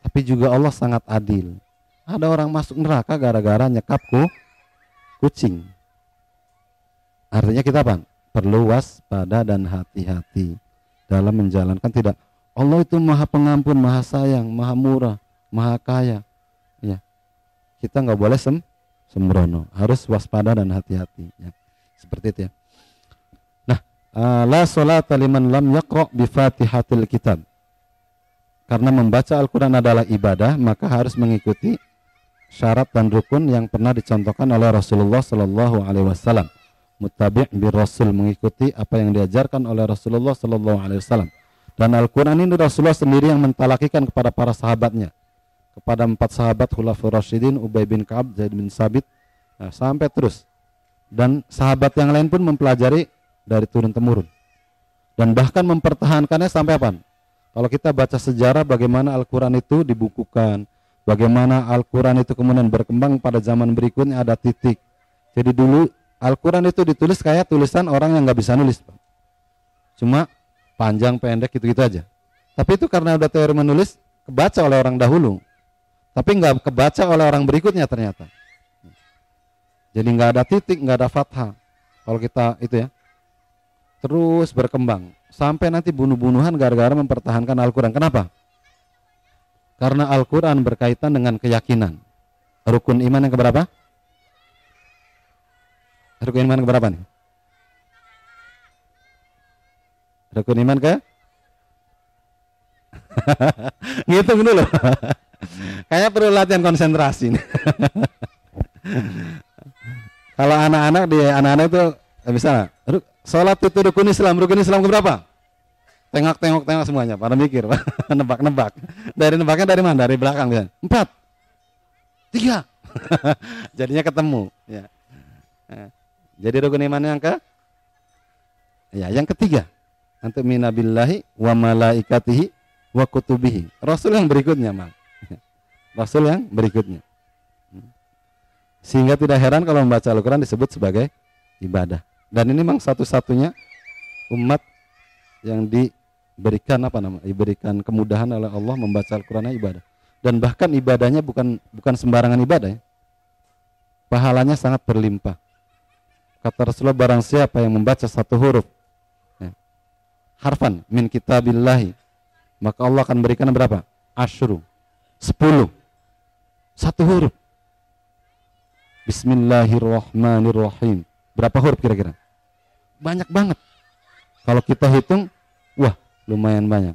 Tapi juga Allah sangat adil. Ada orang masuk neraka gara-gara nyekap kucing. Artinya kita apa? Perlu waspada dan hati-hati dalam menjalankan. Tidak, Allah itu Maha Pengampun, Maha Sayang, Maha Murah, Maha Kaya. Ya. Kita nggak boleh sembrono, harus waspada dan hati-hati. Ya. Seperti itu ya. Nah, la sholata liman lam yaqra bi Fatihatil Kitab. Karena membaca Al-Quran adalah ibadah, maka harus mengikuti syarat dan rukun yang pernah dicontohkan oleh Rasulullah Sallallahu Alaihi Wasallam. Muttabi' bir Rasul, mengikuti apa yang diajarkan oleh Rasulullah Sallallahu Alaihi Wasallam. Dan Al-Quran ini Rasulullah sendiri yang mentalakikan kepada para sahabatnya, kepada 4 sahabat Khulafaur Rasyidin, Ubay bin Ka'ab, Zaid bin Sabit, nah, sampai terus. Dan sahabat yang lain pun mempelajari dari turun temurun. Dan bahkan mempertahankannya sampai apa? Kalau kita baca sejarah bagaimana Al-Quran itu dibukukan, bagaimana Al-Quran itu kemudian berkembang pada zaman berikutnya ada titik. Jadi dulu Al-Quran itu ditulis kayak tulisan orang yang nggak bisa nulis, cuma panjang pendek gitu-gitu aja. Tapi itu karena udah teori menulis, kebaca oleh orang dahulu, tapi nggak kebaca oleh orang berikutnya ternyata. Jadi nggak ada titik, nggak ada fathah. Kalau kita itu ya, terus berkembang sampai nanti bunuh-bunuhan gara-gara mempertahankan Al-Quran. Kenapa? Karena Al-Quran berkaitan dengan keyakinan. Rukun iman yang keberapa? Rukun iman keberapa nih? Rukun iman ke? Ngitung dulu. Kayaknya perlu latihan konsentrasi nih. Kalau anak-anak itu misalnya sholat itu rukun Islam keberapa? Tengok semuanya, pada mikir, nebak-nebak. Dari nebaknya dari mana? Dari belakang kan? 4, 3. Jadinya ketemu. Ya. Jadi rukun iman yang yang ketiga. Antum mina billahi wa malaikatihi wa kutubihi. Rasul yang berikutnya, Rasul yang berikutnya. Sehingga tidak heran kalau membaca Al-Quran disebut sebagai ibadah. Dan ini memang satu-satunya umat yang diberikan kemudahan oleh Allah membaca Al-Qurannya ibadah. Dan bahkan ibadahnya bukan sembarangan ibadah ya. Pahalanya sangat berlimpah. Kata Rasulullah, barang siapa yang membaca satu huruf harfan min kitabillahi, maka Allah akan berikan berapa? 10. Satu huruf. Bismillahirrahmanirrahim. Berapa huruf kira-kira? Banyak banget. Kalau kita hitung, wah lumayan banyak.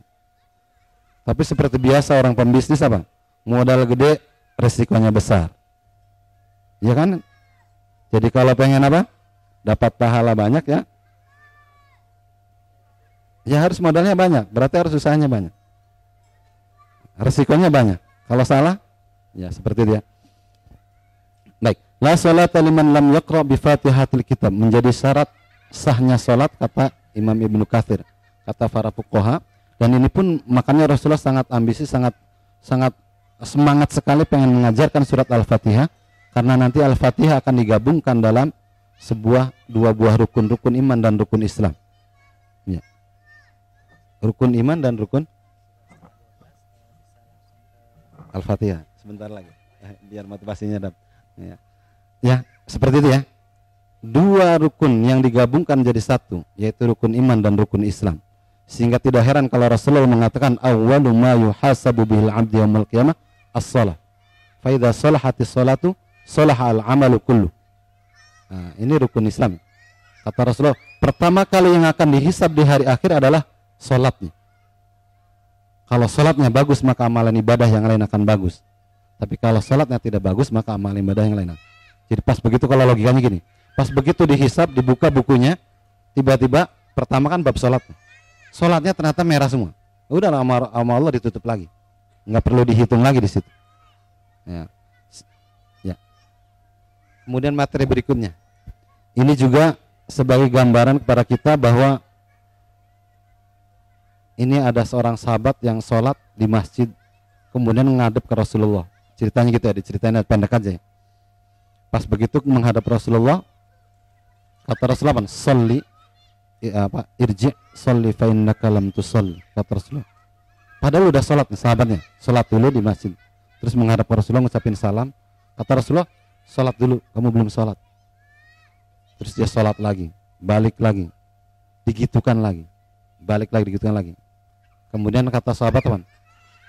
Tapi seperti biasa orang pembisnis apa? Modal gede, resikonya besar. Ya kan? Jadi kalau pengen apa? Dapat pahala banyak ya. Ya harus modalnya banyak, berarti harus usahanya banyak. Resikonya banyak. Kalau salah, ya seperti dia. Baik, la salata liman lam yaqra bi Fatihatil Kitab, menjadi syarat sahnya salat kata Imam Ibnu Katsir, kata para fuqaha. Dan ini pun makanya Rasulullah sangat ambisi, sangat semangat sekali pengen mengajarkan surat Al-Fatihah, karena nanti Al-Fatihah akan digabungkan dalam dua buah rukun iman dan rukun Islam. Ya. Rukun iman dan rukun Al-Fatihah. Sebentar lagi, biar motivasinya dapat. Ya, seperti itu ya. Dua rukun yang digabungkan jadi satu, yaitu rukun iman dan rukun Islam. Sehingga tidak heran kalau Rasulullah mengatakan awwalu ma yuhasabu bihil 'abdu yaumil qiyamah as-shalah. Fa idza salahatis salatu salaha al-'amalu kullu. Nah, ini rukun Islam. Kata Rasulullah, pertama kali yang akan dihisab di hari akhir adalah salatnya. Kalau salatnya bagus, maka amalan ibadah yang lain akan bagus. Tapi kalau salatnya tidak bagus, maka amalan ibadah yang lain. Jadi pas begitu, kalau logikanya gini, pas begitu dihisab, dibuka bukunya, tiba-tiba pertama kan bab salat. Salatnya ternyata merah semua. Udah sama Allah ditutup lagi. Nggak perlu dihitung lagi di situ. Ya. Kemudian materi berikutnya. Ini juga sebagai gambaran kepada kita bahwa ini ada seorang sahabat yang sholat di masjid, kemudian menghadap ke Rasulullah. Ceritanya gitu ya, diceritain pendek aja ya. Pas begitu menghadap Rasulullah, kata Rasulullah, irji' sholli fa innaka lam tusalli, kata Rasulullah. Padahal udah sholat nih sahabatnya, sholat dulu di masjid. Terus menghadap ke Rasulullah, ngucapin salam. Kata Rasulullah, sholat dulu, kamu belum sholat. Terus dia sholat lagi, balik lagi, digitukan lagi, balik lagi, digitukan lagi. Kemudian kata sahabat, teman,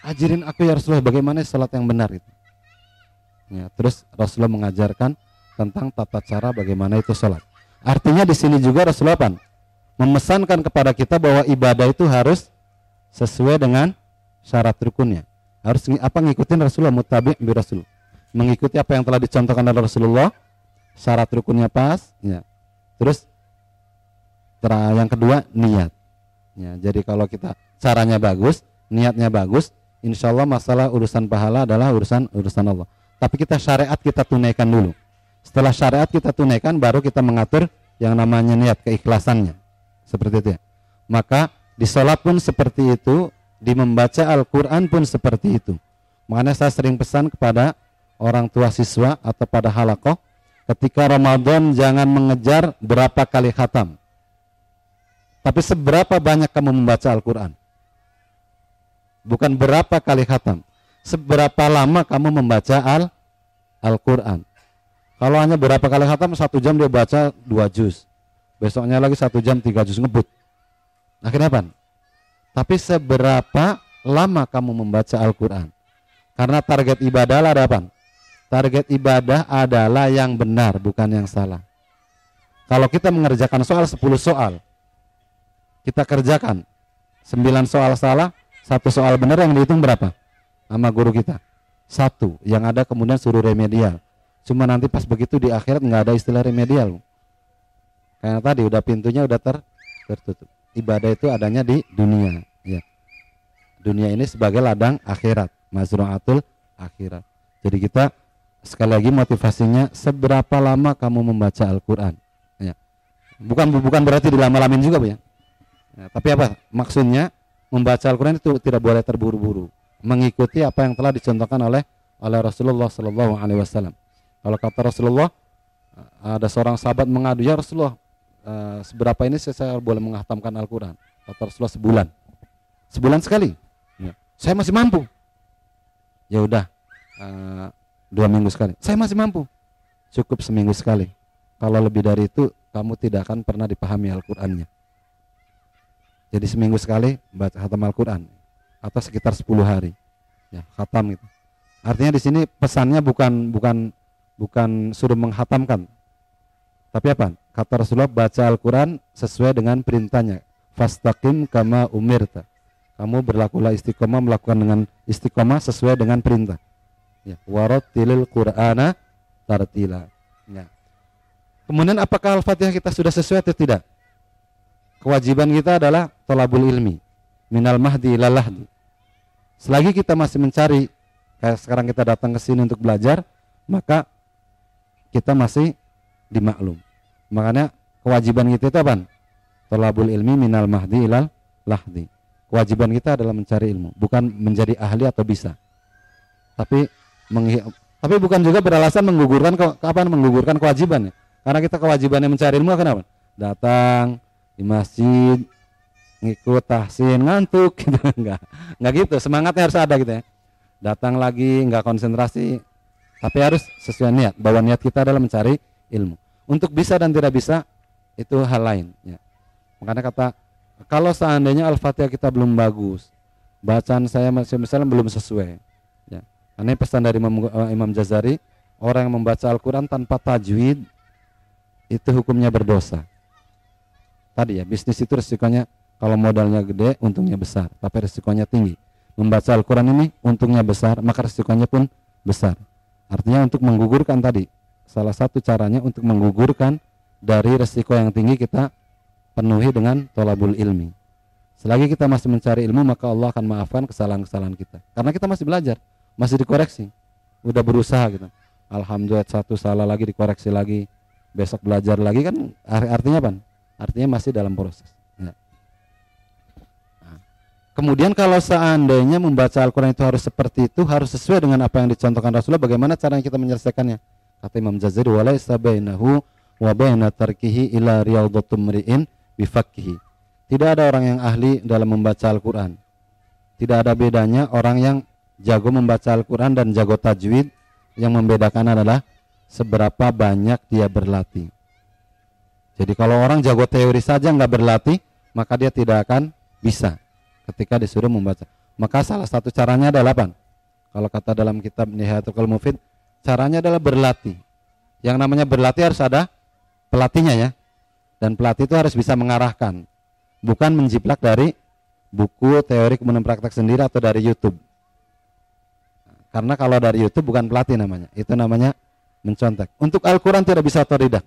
ajarin aku ya Rasulullah bagaimana sholat yang benar itu. Ya, terus Rasulullah mengajarkan tentang tata cara bagaimana itu sholat. Artinya di sini juga Rasulullah memesankan kepada kita bahwa ibadah itu harus sesuai dengan syarat rukunnya. Harus ngikutin Rasulullah, muttabi' bi Rasul. Mengikuti apa yang telah dicontohkan oleh Rasulullah, syarat rukunnya pas, ya. Terus yang kedua niat. Ya, jadi kalau kita caranya bagus, niatnya bagus, insya Allah masalah urusan pahala adalah urusan Allah. Tapi kita syariat kita tunaikan dulu. Setelah syariat kita tunaikan, baru kita mengatur yang namanya niat, keikhlasannya. Seperti itu ya. Maka di sholat pun seperti itu, di membaca Al-Quran pun seperti itu. Makanya saya sering pesan kepada orang tua siswa atau pada halakoh, ketika Ramadan jangan mengejar berapa kali khatam, tapi seberapa banyak kamu membaca Al-Quran. Bukan berapa kali khatam, seberapa lama kamu membaca Al-Quran. Kalau hanya berapa kali khatam, 1 jam dia baca 2 juz, besoknya lagi 1 jam 3 juz, ngebut. Akhirnya apa? Tapi seberapa lama kamu membaca Al-Quran. Karena target ibadah adalah apa? Target ibadah adalah yang benar, bukan yang salah. Kalau kita mengerjakan soal 10 soal, kita kerjakan 9 soal salah, 1 soal benar, yang dihitung berapa? Sama guru kita 1, yang ada kemudian suruh remedial. Cuma nanti pas begitu di akhirat nggak ada istilah remedial. Karena tadi udah pintunya udah tertutup. Ibadah itu adanya di dunia, ya. Dunia ini sebagai ladang akhirat, mazru'atul akhirat. Jadi kita sekali lagi motivasinya, seberapa lama kamu membaca Al-Quran, ya. Bukan berarti dilama-lamin juga, Bu, ya. Ya, tapi apa maksudnya? Membaca Al-Quran itu tidak boleh terburu-buru, mengikuti apa yang telah dicontohkan oleh Rasulullah Sallallahu Alaihi Wasallam. Kalau kata Rasulullah, ada seorang sahabat mengadu, ya Rasulullah, seberapa ini saya boleh menghatamkan Al-Quran? Kata Rasulullah, sebulan sekali. Ya. Saya masih mampu. Ya udah, 2 minggu sekali. Saya masih mampu. Cukup seminggu sekali. Kalau lebih dari itu, kamu tidak akan pernah dipahami Al-Qurannya. Jadi seminggu sekali baca khatam Al-Quran, atau sekitar 10 hari. Ya, khatam itu. Artinya di sini pesannya bukan suruh menghatamkan, tapi apa? Kata Rasulullah, baca Al-Quran sesuai dengan perintahnya. Fastaqim kama umirta. Kamu berlakulah istiqomah, melakukan dengan istiqomah sesuai dengan perintah. Ya, warattilil Qur'ana tartila. Ya. Kemudian apakah Al-Fatihah kita sudah sesuai atau tidak? Kewajiban kita adalah thalabul ilmi minal mahdi ilal lahdi. Selagi kita masih mencari, kayak sekarang kita datang ke sini untuk belajar, maka kita masih dimaklum. Makanya kewajiban kita itu apa? Thalabul ilmi minal mahdi ilal lahdi. Kewajiban kita adalah mencari ilmu, bukan menjadi ahli atau bisa. Tapi bukan juga beralasan menggugurkan kewajiban, ya. Karena kita kewajibannya mencari ilmu, kenapa? Datang di masjid, ngikut tahsin, ngantuk gitu. Enggak gitu, semangatnya harus ada gitu, ya. Datang lagi enggak konsentrasi, tapi harus sesuai niat, bahwa niat kita adalah mencari ilmu. Untuk bisa dan tidak bisa itu hal lain, ya. Makanya kata, kalau seandainya Al-Fatihah kita belum bagus, bacaan saya misalnya belum sesuai, ya. Ini pesan dari Imam Jazari, orang yang membaca Al-Quran tanpa tajwid itu hukumnya berdosa. Tadi ya, bisnis itu resikonya, kalau modalnya gede untungnya besar, tapi resikonya tinggi. Membaca Al-Quran ini untungnya besar, maka resikonya pun besar. Artinya untuk menggugurkan tadi, salah satu caranya untuk menggugurkan dari resiko yang tinggi, kita penuhi dengan thalabul ilmi. Selagi kita masih mencari ilmu, maka Allah akan maafkan kesalahan-kesalahan kita. Karena kita masih belajar, masih dikoreksi. Udah berusaha gitu. Alhamdulillah, satu salah lagi dikoreksi lagi, besok belajar lagi, kan artinya apa? Artinya masih dalam proses. Ya. Nah, kemudian kalau seandainya membaca Al-Quran itu harus seperti itu, harus sesuai dengan apa yang dicontohkan Rasulullah, bagaimana caranya kita menyelesaikannya? Kata Imam Jazari, walaisa bainahu wa baina tarkihi ila riyadatum mri'in bifaqhihi. Tidak ada orang yang ahli dalam membaca Al-Quran. Tidak ada bedanya orang yang jago membaca Al-Quran dan jago tajwid. Yang membedakan adalah seberapa banyak dia berlatih. Jadi kalau orang jago teori saja nggak berlatih, maka dia tidak akan bisa ketika disuruh membaca. Maka salah satu caranya adalah apa? Kalau kata dalam kitab Nihayatul Qaulil Mufid, caranya adalah berlatih. Yang namanya berlatih harus ada pelatihnya, ya. Dan pelatih itu harus bisa mengarahkan, bukan menjiplak dari buku teori kemudian praktek sendiri atau dari YouTube. Karena kalau dari YouTube bukan pelatih namanya, itu namanya mencontek. Untuk Al-Quran tidak bisa otodidak,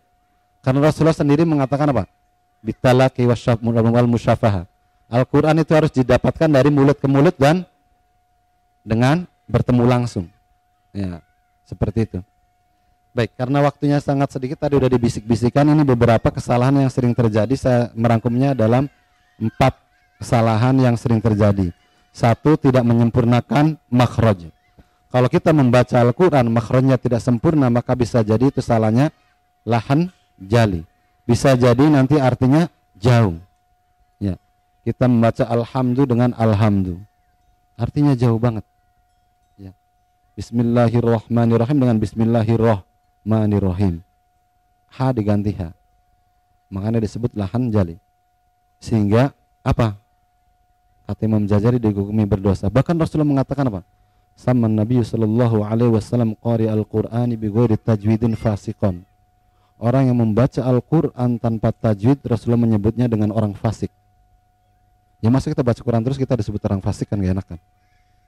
karena Rasulullah sendiri mengatakan apa? Bitalaqi wal musyafaha. Al-Quran itu harus didapatkan dari mulut ke mulut dan dengan bertemu langsung, ya, seperti itu. Baik, karena waktunya sangat sedikit, tadi udah dibisik-bisikan, ini beberapa kesalahan yang sering terjadi. Saya merangkumnya dalam 4 kesalahan yang sering terjadi. 1, tidak menyempurnakan makhraj. Kalau kita membaca Al-Quran makhrajnya tidak sempurna, maka bisa jadi itu salahnya lahan jali. Bisa jadi nanti artinya jauh. Ya. Kita membaca alhamdu dengan alhamdu. Artinya jauh banget. Ya. Bismillahirrahmanirrahim dengan bismillahirrahmanirrahim. Ha diganti ha. Makanya disebut lahan jali. Sehingga apa? Kata Imam Jazari dihukumi berdosa. Bahkan Rasulullah mengatakan apa? Sama Nabi sallallahu alaihi wasallam qari al-Qur'ani bi ghairi tajwidin fasiqan. Orang yang membaca Al-Qur'an tanpa tajwid, Rasulullah menyebutnya dengan orang fasik. Ya masa kita baca Quran terus kita disebut orang fasik, kan gak enak kan?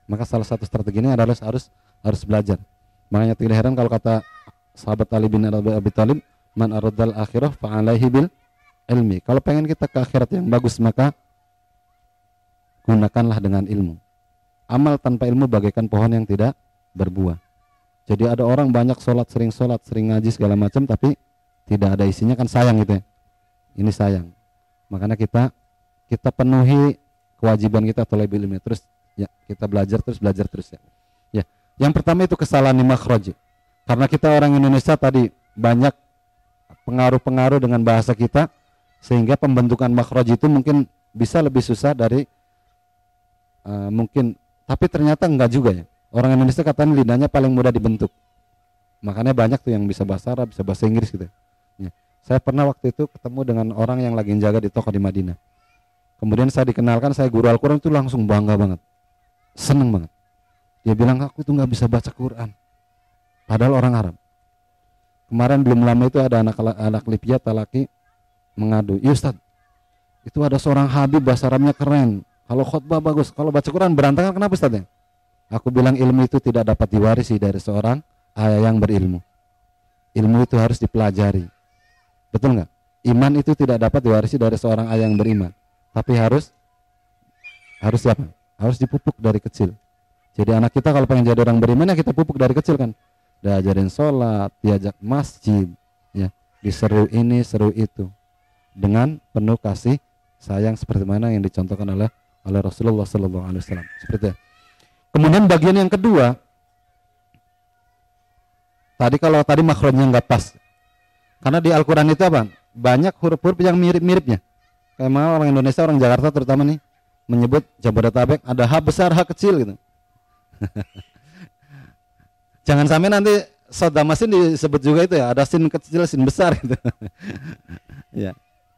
Maka salah satu strateginya adalah harus belajar. Makanya tidak heran kalau kata sahabat Ali bin Abi Thalib, man aradal akhirah fa alaihi bil ilmi. Kalau pengen kita ke akhirat yang bagus, maka gunakanlah dengan ilmu. Amal tanpa ilmu bagaikan pohon yang tidak berbuah. Jadi ada orang banyak sholat, sering ngaji segala macam, tapi tidak ada isinya, kan sayang gitu ya. Ini sayang. Makanya kita penuhi kewajiban kita talabul ilmi, terus ya kita belajar terus ya. Ya, yang pertama itu kesalahan di makhraj. Karena kita orang Indonesia tadi banyak pengaruh-pengaruh dengan bahasa kita, sehingga pembentukan makhraj itu mungkin bisa lebih susah dari mungkin. Tapi ternyata enggak juga ya. Orang Indonesia katanya lidahnya paling mudah dibentuk. Makanya banyak tuh yang bisa bahasa Arab, bisa bahasa Inggris gitu. Ya. Saya pernah waktu itu ketemu dengan orang yang lagi jaga di toko di Madinah. Kemudian saya dikenalkan, saya guru Al-Quran, itu langsung bangga banget. Seneng banget. Dia bilang, aku tuh nggak bisa baca Quran. Padahal orang Arab. Kemarin belum lama itu ada anak Libya laki mengadu, "Iya Ustaz, itu ada seorang habib bahasa Arabnya keren. Kalau khutbah bagus, kalau baca Quran berantakan, kenapa Ustaz ya?" Aku bilang ilmu itu tidak dapat diwarisi dari seorang ayah yang berilmu. Ilmu itu harus dipelajari. Betul nggak? Iman itu tidak dapat diwarisi dari seorang ayah yang beriman. Tapi harus siapa? Harus dipupuk dari kecil. Jadi anak kita kalau pengen jadi orang beriman, ya kita pupuk dari kecil kan. Diajarin sholat, diajak masjid, ya, diseru ini, seru itu. Dengan penuh kasih sayang seperti mana yang dicontohkan oleh Rasulullah sallallahu alaihi wasallam. Seperti itu. Kemudian bagian yang kedua, kalau tadi makhrajnya nggak pas. Karena di Al-Qur'an itu apa? Banyak huruf-huruf yang mirip-miripnya. Kayak orang Indonesia, orang Jakarta terutama nih, menyebut Jabodetabek ada H besar, H kecil gitu. Jangan sampai nanti Sodamasin disebut juga itu ya, ada sin kecil, sin besar gitu. Ya.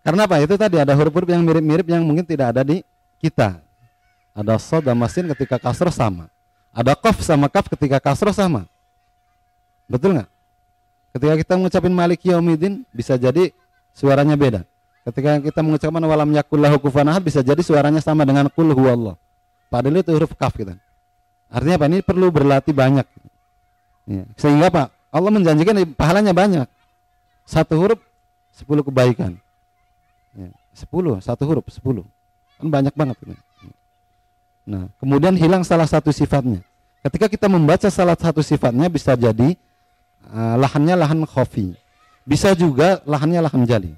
Karena apa? Itu tadi ada huruf-huruf yang mirip-mirip yang mungkin tidak ada di kita. Ada sod sama sin ketika kasroh sama. Ada qaf sama kaf ketika kasroh sama. Betul nggak? Ketika kita mengucapin Maliki Yaumiddin bisa jadi suaranya beda. Ketika kita mengucapkan walam yakul lahu kufuwan ahad bisa jadi suaranya sama dengan qul huwallah. Padahal itu huruf kaf gitu. Artinya apa? Ini perlu berlatih banyak. Ya. Sehingga apa? Allah menjanjikan pahalanya banyak. Satu huruf 10 kebaikan. Ya. 10, satu huruf 10. Kan banyak banget. Nah, kemudian hilang salah satu sifatnya. Ketika kita membaca salah satu sifatnya bisa jadi lahannya lahan khafi. Bisa juga lahannya lahan jali.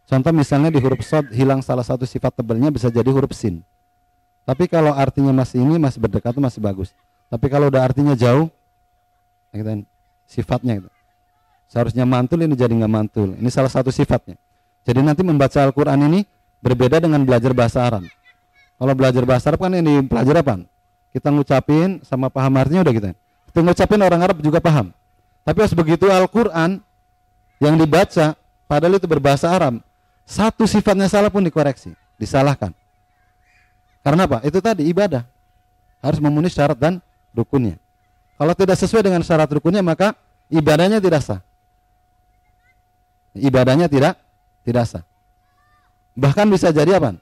Contoh misalnya di huruf shad hilang salah satu sifat tebalnya bisa jadi huruf sin. Tapi kalau artinya masih berdekat itu masih bagus. Tapi kalau udah artinya jauh, sifatnya itu. Seharusnya mantul, ini jadi nggak mantul. Ini salah satu sifatnya. Jadi nanti membaca Al-Quran ini berbeda dengan belajar bahasa Arab. Kalau belajar bahasa Arab kan ini belajar apa? Kita ngucapin sama paham artinya udah gitu. Kita ngucapin orang Arab juga paham. Tapi pas begitu Al-Quran yang dibaca, padahal itu berbahasa Arab, satu sifatnya salah pun dikoreksi, disalahkan. Karena apa? Itu tadi ibadah harus memenuhi syarat dan rukunnya. Kalau tidak sesuai dengan syarat rukunnya maka ibadahnya tidak sah. Ibadahnya tidak sah. Bahkan bisa jadi apa?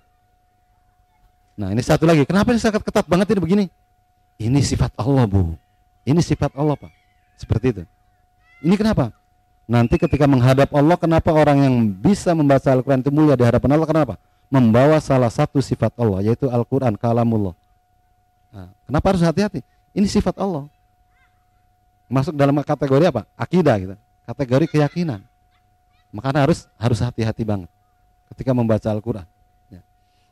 Nah ini satu lagi. Kenapa ini sangat ketat banget ini begini? Ini sifat Allah, Bu. Ini sifat Allah, Pak. Seperti itu. Ini kenapa? Nanti ketika menghadap Allah, kenapa orang yang bisa membaca Al-Quran itu mulia di hadapan Allah? Kenapa? Membawa salah satu sifat Allah, yaitu Al-Quran, kalamullah. Nah, kenapa harus hati-hati? Ini sifat Allah. Masuk dalam kategori apa? Akidah gitu. Kategori keyakinan. Makanya harus hati-hati banget ketika membaca Al-Quran. Ya.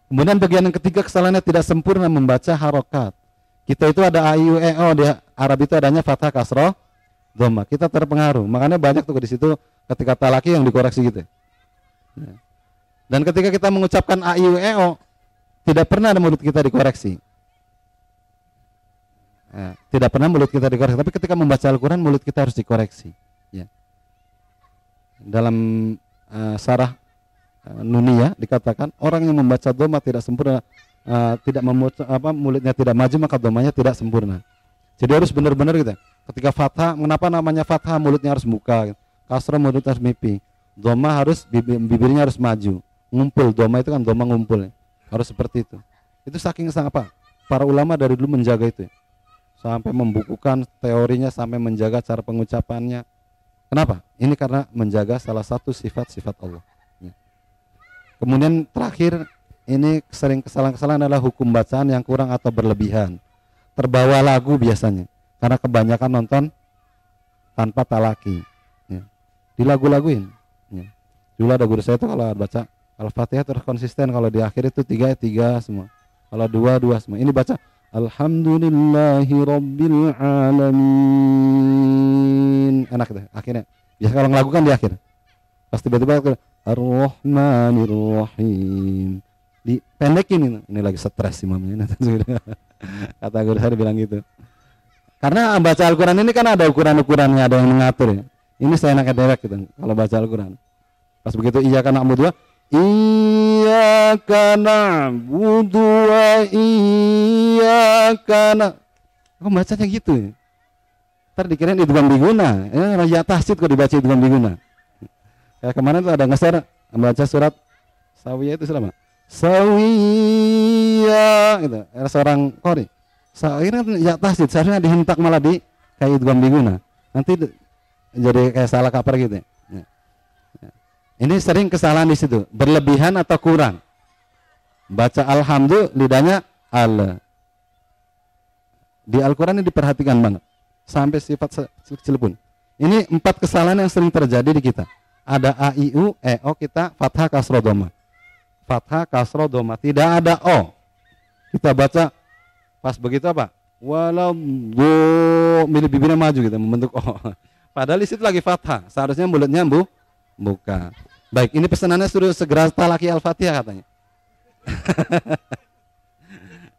Kemudian bagian yang ketiga kesalahannya tidak sempurna membaca harokat. Kita itu ada a, i, u, e, o. Arab itu adanya fathah, kasroh, dhamma. Kita terpengaruh. Makanya banyak tuh di situ ketika talaki yang dikoreksi gitu. Ya. Dan ketika kita mengucapkan a, i, u, e, o, tidak pernah ada mulut kita dikoreksi. Ya, tidak pernah mulut kita dikoreksi. Tapi ketika membaca Al-Quran mulut kita harus dikoreksi. Ya. Dalam sarah Nuniyah dikatakan orang yang membaca dhamma tidak sempurna, mulutnya tidak maju, maka dhammanya tidak sempurna. Jadi harus benar-benar gitu. Ketika fathah, kenapa namanya fathah? Mulutnya harus buka. Kasrah mulut harus mimpi. Dhamma harus bibirnya harus maju. Ngumpul. Dhamma itu kan dhamma ngumpul. Harus seperti itu. Itu saking apa? Para ulama dari dulu menjaga itu. Sampai membukukan teorinya, sampai menjaga cara pengucapannya. Kenapa? Ini karena menjaga salah satu sifat-sifat Allah. Kemudian terakhir, ini sering kesalahan-kesalahan adalah hukum bacaan yang kurang atau berlebihan. Terbawa lagu biasanya, karena kebanyakan nonton tanpa talaki. Ya. Dilagu-laguin. Ya. Dulu ada guru saya itu kalau baca Al-Fatihah terus konsisten, kalau di akhir itu 3 semua. Kalau 2 semua. Ini baca Alhamdulillahi Rabbil Alamin. Enak deh akhirnya. Biasa kalau ngelakukan di akhir. Pas tiba-tiba Ar-Rahmanir-Rahim. Dipendekin ini lagi stres imamnya. Kata guru saya bilang gitu. Karena baca Al-Quran ini kan ada ukuran-ukurannya, ada yang mengatur ya. Ini saya enak derek gitu kalau baca Al-Quran. Pas begitu iyyaka na'budu wa iyyaka na'budu wa iyyaka kok bacanya gitu ya? Ntar dikirain idgham biguna. Ya tahsid kok dibaca idgham biguna. Kayak kemarin tuh ada ngeser membaca surat Sawiyah itu selama Sawiyah gitu. Ada seorang qori. Akhirnya ya tahsid seharusnya dihentak malah di kayak idgham biguna. Nanti jadi kayak salah kaprah gitu ya. Ini sering kesalahan di situ, berlebihan atau kurang. Baca alhamdulillah lidahnya Allah. Di Al-Qur'an ini diperhatikan banget. Sampai sifat kecil pun. Ini 4 kesalahan yang sering terjadi di kita. Ada a, i, u, e, o, kita fathah, kasroh, dhamma. Fathah, kasroh, dhamma. Tidak ada o. Kita baca pas begitu apa? Walau milih bibirnya maju gitu, membentuk o. Padahal di situ lagi fathah. Seharusnya mulutnya buka. Baik, ini pesanannya suruh segera talaki Al-Fatihah katanya.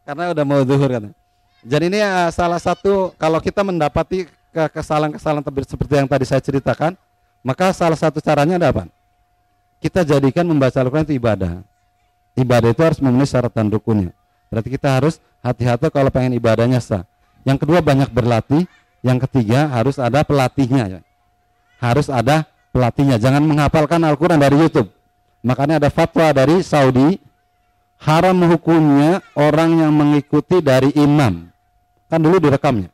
Karena udah mau zuhur katanya. Jadi ini salah satu kalau kita mendapati kesalahan-kesalahan seperti yang tadi saya ceritakan, maka salah satu caranya ada apa? Kita jadikan membaca Al-Quran itu ibadah. Ibadah itu harus memenuhi syarat dan rukunnya. Berarti kita harus hati-hati kalau pengen ibadahnya sah. Yang kedua banyak berlatih. Yang ketiga harus ada pelatihnya. Harus ada pelatihnya. Jangan menghafalkan Al-Quran dari YouTube. Makanya ada fatwa dari Saudi, haram hukumnya orang yang mengikuti dari imam. Kan dulu direkamnya.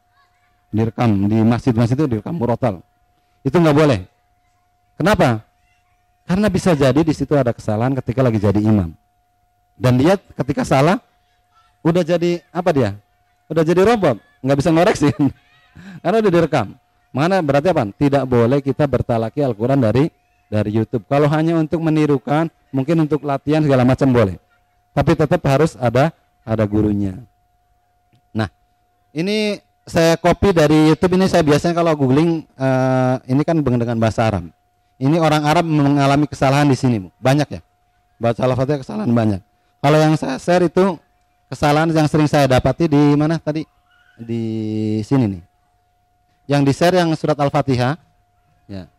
Direkam di masjid-masjid itu direkam murotal. Itu nggak boleh. Kenapa? Karena bisa jadi di situ ada kesalahan ketika lagi jadi imam. Dan dia ketika salah udah jadi apa dia? Udah jadi robot, nggak bisa ngoreksi. Karena udah direkam. Mana berarti apa? Tidak boleh kita bertalaki Al-Quran dari YouTube. Kalau hanya untuk menirukan, mungkin untuk latihan segala macam boleh. Tapi tetap harus ada gurunya. Nah, ini saya copy dari YouTube. Ini saya biasanya kalau googling, ini kan dengan bahasa Arab. Ini orang Arab mengalami kesalahan di sini, banyak ya. Baca Al-Fatihah kesalahan banyak. Kalau yang saya share itu kesalahan yang sering saya dapati di mana tadi? Di sini nih. Yang di share yang surat Al-Fatihah, ya.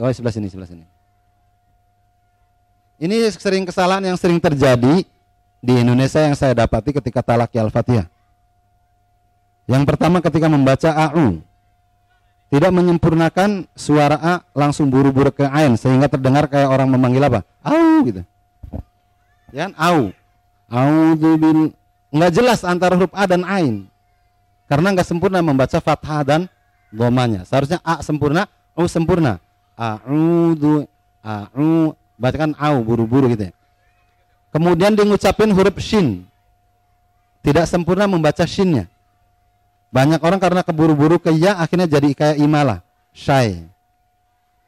Oh sebelah sini. Ini sering kesalahan yang sering terjadi di Indonesia yang saya dapati ketika talaki Al-Fatihah. Yang pertama ketika membaca a'u, tidak menyempurnakan suara a langsung buru-buru ke ain sehingga terdengar kayak orang memanggil apa? Au gitu. Ya, au. A'udzubil enggak jelas antara huruf a dan ain. Karena enggak sempurna membaca fathah dan dhammanya. Seharusnya a sempurna, u sempurna. A'udzu, a'u, bacakan au buru-buru gitu ya. Kemudian dia ngucapin huruf shin. Tidak sempurna membaca shinnya. Banyak orang karena keburu-buru ke ya akhirnya jadi kayak imalah, syai.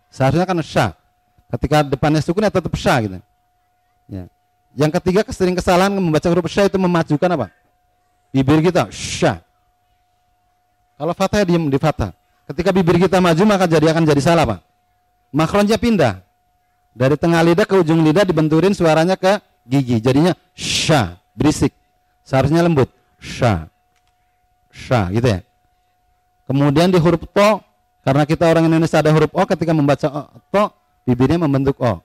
Seharusnya kan sya. Ketika depannya sukun ya tetap sya gitu. Ya. Yang ketiga kesering kesalahan membaca huruf sya itu memajukan apa? Bibir kita sya. Kalau fathah diam di fathah. Ketika bibir kita maju maka akan jadi salah, Pak. Makronnya pindah. Dari tengah lidah ke ujung lidah dibenturin suaranya ke gigi. Jadinya sya, berisik. Seharusnya lembut. Sya. Sya gitu ya. Kemudian di huruf to, karena kita orang Indonesia ada huruf o, ketika membaca to, bibirnya membentuk o.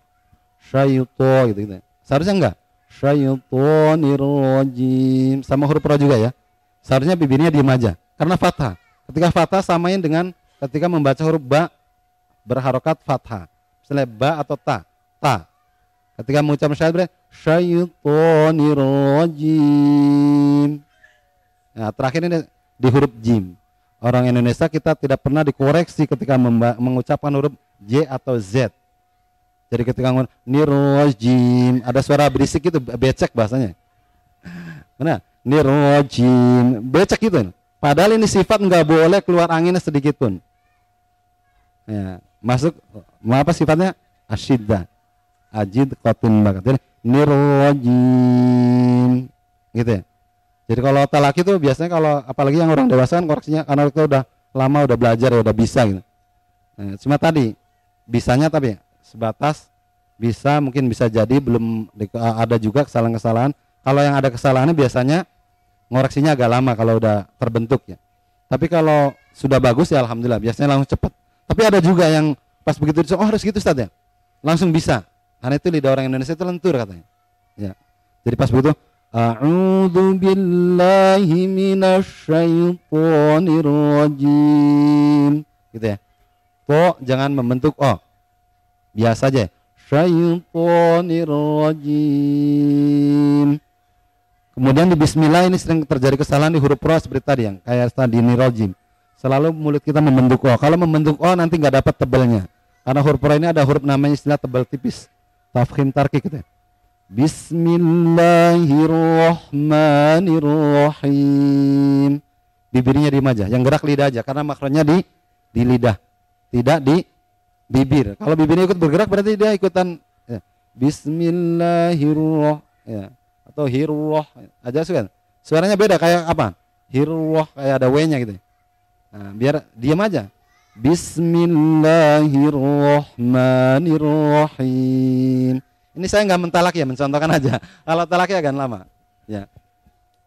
Syaitu gitu. Seharusnya enggak. Syaitonirrajim. Sama huruf ro juga ya. Seharusnya bibirnya diam aja. Karena fathah. Ketika fathah samain dengan ketika membaca huruf ba berharokat fathah. Misalnya ba atau ta. Ta. Ketika mengucapkan syaitan, syaitonirrajim. Nah, terakhir ini di huruf jim. Orang Indonesia kita tidak pernah dikoreksi ketika mengucapkan huruf J atau Z. Jadi ketika ngomong nirrajim, ada suara berisik itu, becek bahasanya. Mana? Nirrajim, becek gitu. Padahal ini sifat nggak boleh keluar anginnya sedikit pun. Ya, masuk apa sifatnya? Asyiddah. Ajid qatun bakat. Jadi nirrajim. Gitu ya. Jadi kalau talaki itu biasanya kalau apalagi yang orang dewasa kan koreksinya karena kita udah lama udah belajar ya udah bisa gitu. Nah, cuma tadi bisanya tapi ya, sebatas bisa mungkin bisa jadi belum ada juga kesalahan-kesalahan. Kalau yang ada kesalahannya biasanya ngoreksinya agak lama kalau udah terbentuk ya. Tapi kalau sudah bagus ya alhamdulillah biasanya langsung cepat. Tapi ada juga yang pas begitu oh harus gitu Ustaz ya. Langsung bisa. Karena itu lidah orang Indonesia itu lentur katanya. Ya. Jadi pas begitu a'udzu billahi minasyaitonir rajim. Gitu ya. To jangan membentuk o. Biasa aja. Syaitonir rajim. Kemudian di bismillah ini sering terjadi kesalahan di huruf ro seperti tadi yang kayak tadi nirojim. Selalu mulut kita membentuk o. Kalau membentuk o nanti nggak dapat tebalnya. Karena huruf ro ini ada huruf namanya istilah tebal tipis. Tafkhim tarkik gitu ya. Bismillahirrahmanirrahim. Bibirnya diam aja, yang gerak lidah aja karena makronya di lidah, tidak di bibir. Kalau bibirnya ikut bergerak berarti dia ikutan ya. Bismillahirrahmanirrahim ya. Atau hirroh aja kan. Suaranya beda kayak apa? Hirroh kayak ada w-nya gitu. Nah, biar diam aja. Bismillahirrahmanirrahim. Ini saya nggak mentalak ya, mencontohkan aja. Kalau talaknya agak lama. Ya.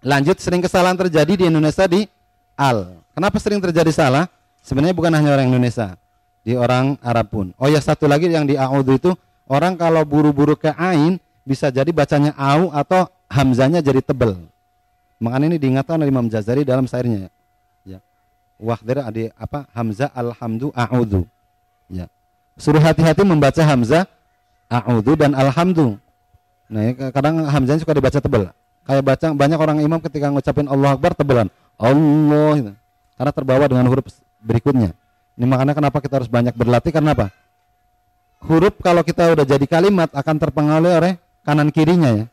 Lanjut, sering kesalahan terjadi di Indonesia di al. Kenapa sering terjadi salah? Sebenarnya bukan hanya orang Indonesia, di orang Arab pun. Oh ya, satu lagi yang di a'udzu itu, orang kalau buru-buru ke ain bisa jadi bacanya au atau hamzanya jadi tebel. Makanya ini diingatkan oleh Imam Jazari dalam syairnya. Ya. Wahdir ada apa? Hamzah alhamdu a'udzu. Ya. Suruh hati-hati membaca hamzah a'udzu dan alhamdu. Nah, ya, kadang hamzahnya suka dibaca tebal. Kayak baca banyak orang imam ketika ngucapin Allah Akbar tebelan. Allah gitu. Karena terbawa dengan huruf berikutnya. Ini makanya kenapa kita harus banyak berlatih karena apa? Huruf kalau kita udah jadi kalimat akan terpengaruh oleh kanan kirinya ya.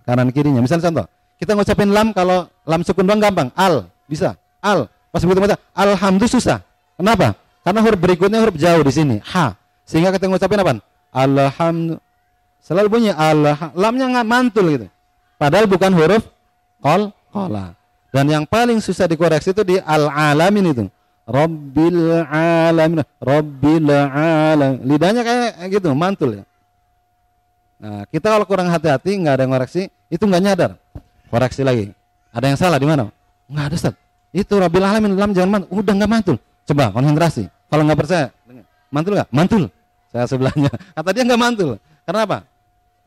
Kanan kirinya. Misalnya contoh, kita ngucapin lam kalau lam sukun doang gampang. Al, bisa. Al. Pas begitu baca alhamdu susah. Kenapa? Karena huruf berikutnya huruf jauh di sini. Ha. Sehingga kita ngucapin apa? Alhamdulillah. Selalu bunyi Allah, lamnya nggak mantul gitu. Padahal bukan huruf qala. Dan yang paling susah dikoreksi itu di al-alamin itu. Rabbil alamin, Rabbil alamin. Lidahnya kayak gitu, mantul ya. Nah, kita kalau kurang hati-hati nggak ada yang koreksi, itu nggak nyadar. Koreksi lagi. Ada yang salah di mana? Nggak ada, Ustaz. Itu Rabbil alamin, lam jangan mantul. Udah nggak mantul. Coba konsentrasi. Kalau nggak percaya, mantul nggak? Mantul. Saya sebelahnya. Kata dia nggak mantul. Karena apa?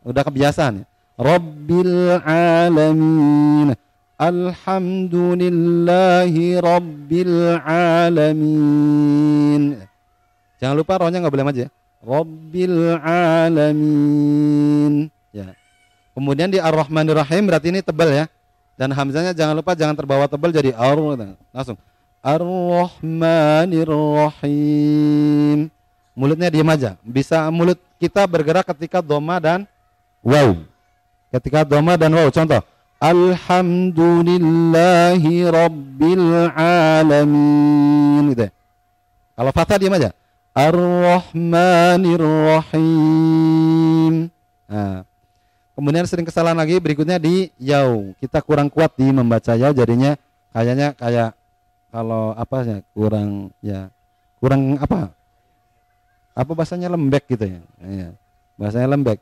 Udah kebiasaan ya. Rabbil alamin. Alhamdulillahi Rabbil alamin. Jangan lupa rohnya nggak boleh maju ya. Rabbil alamin. Ya. Kemudian di Ar-Rahmanir Rahim berarti ini tebal ya. Dan hamzanya jangan lupa jangan terbawa tebal jadi ar. Langsung. Ar-Rahmanir Rahim. Mulutnya diam aja. Bisa mulut kita bergerak ketika dhamma dan waw. Ketika dhamma dan waw. Contoh. Alhamdulillahi Rabbil alamin. Gitu. Kalau fathah diam aja. Ar-Rahmanir Rahim. Nah. Kemudian sering kesalahan lagi berikutnya di yau. Kita kurang kuat di membaca yau, jadinya kayaknya kayak kalau apa ya, kurang apa bahasanya lembek gitu ya. Ya, bahasanya lembek.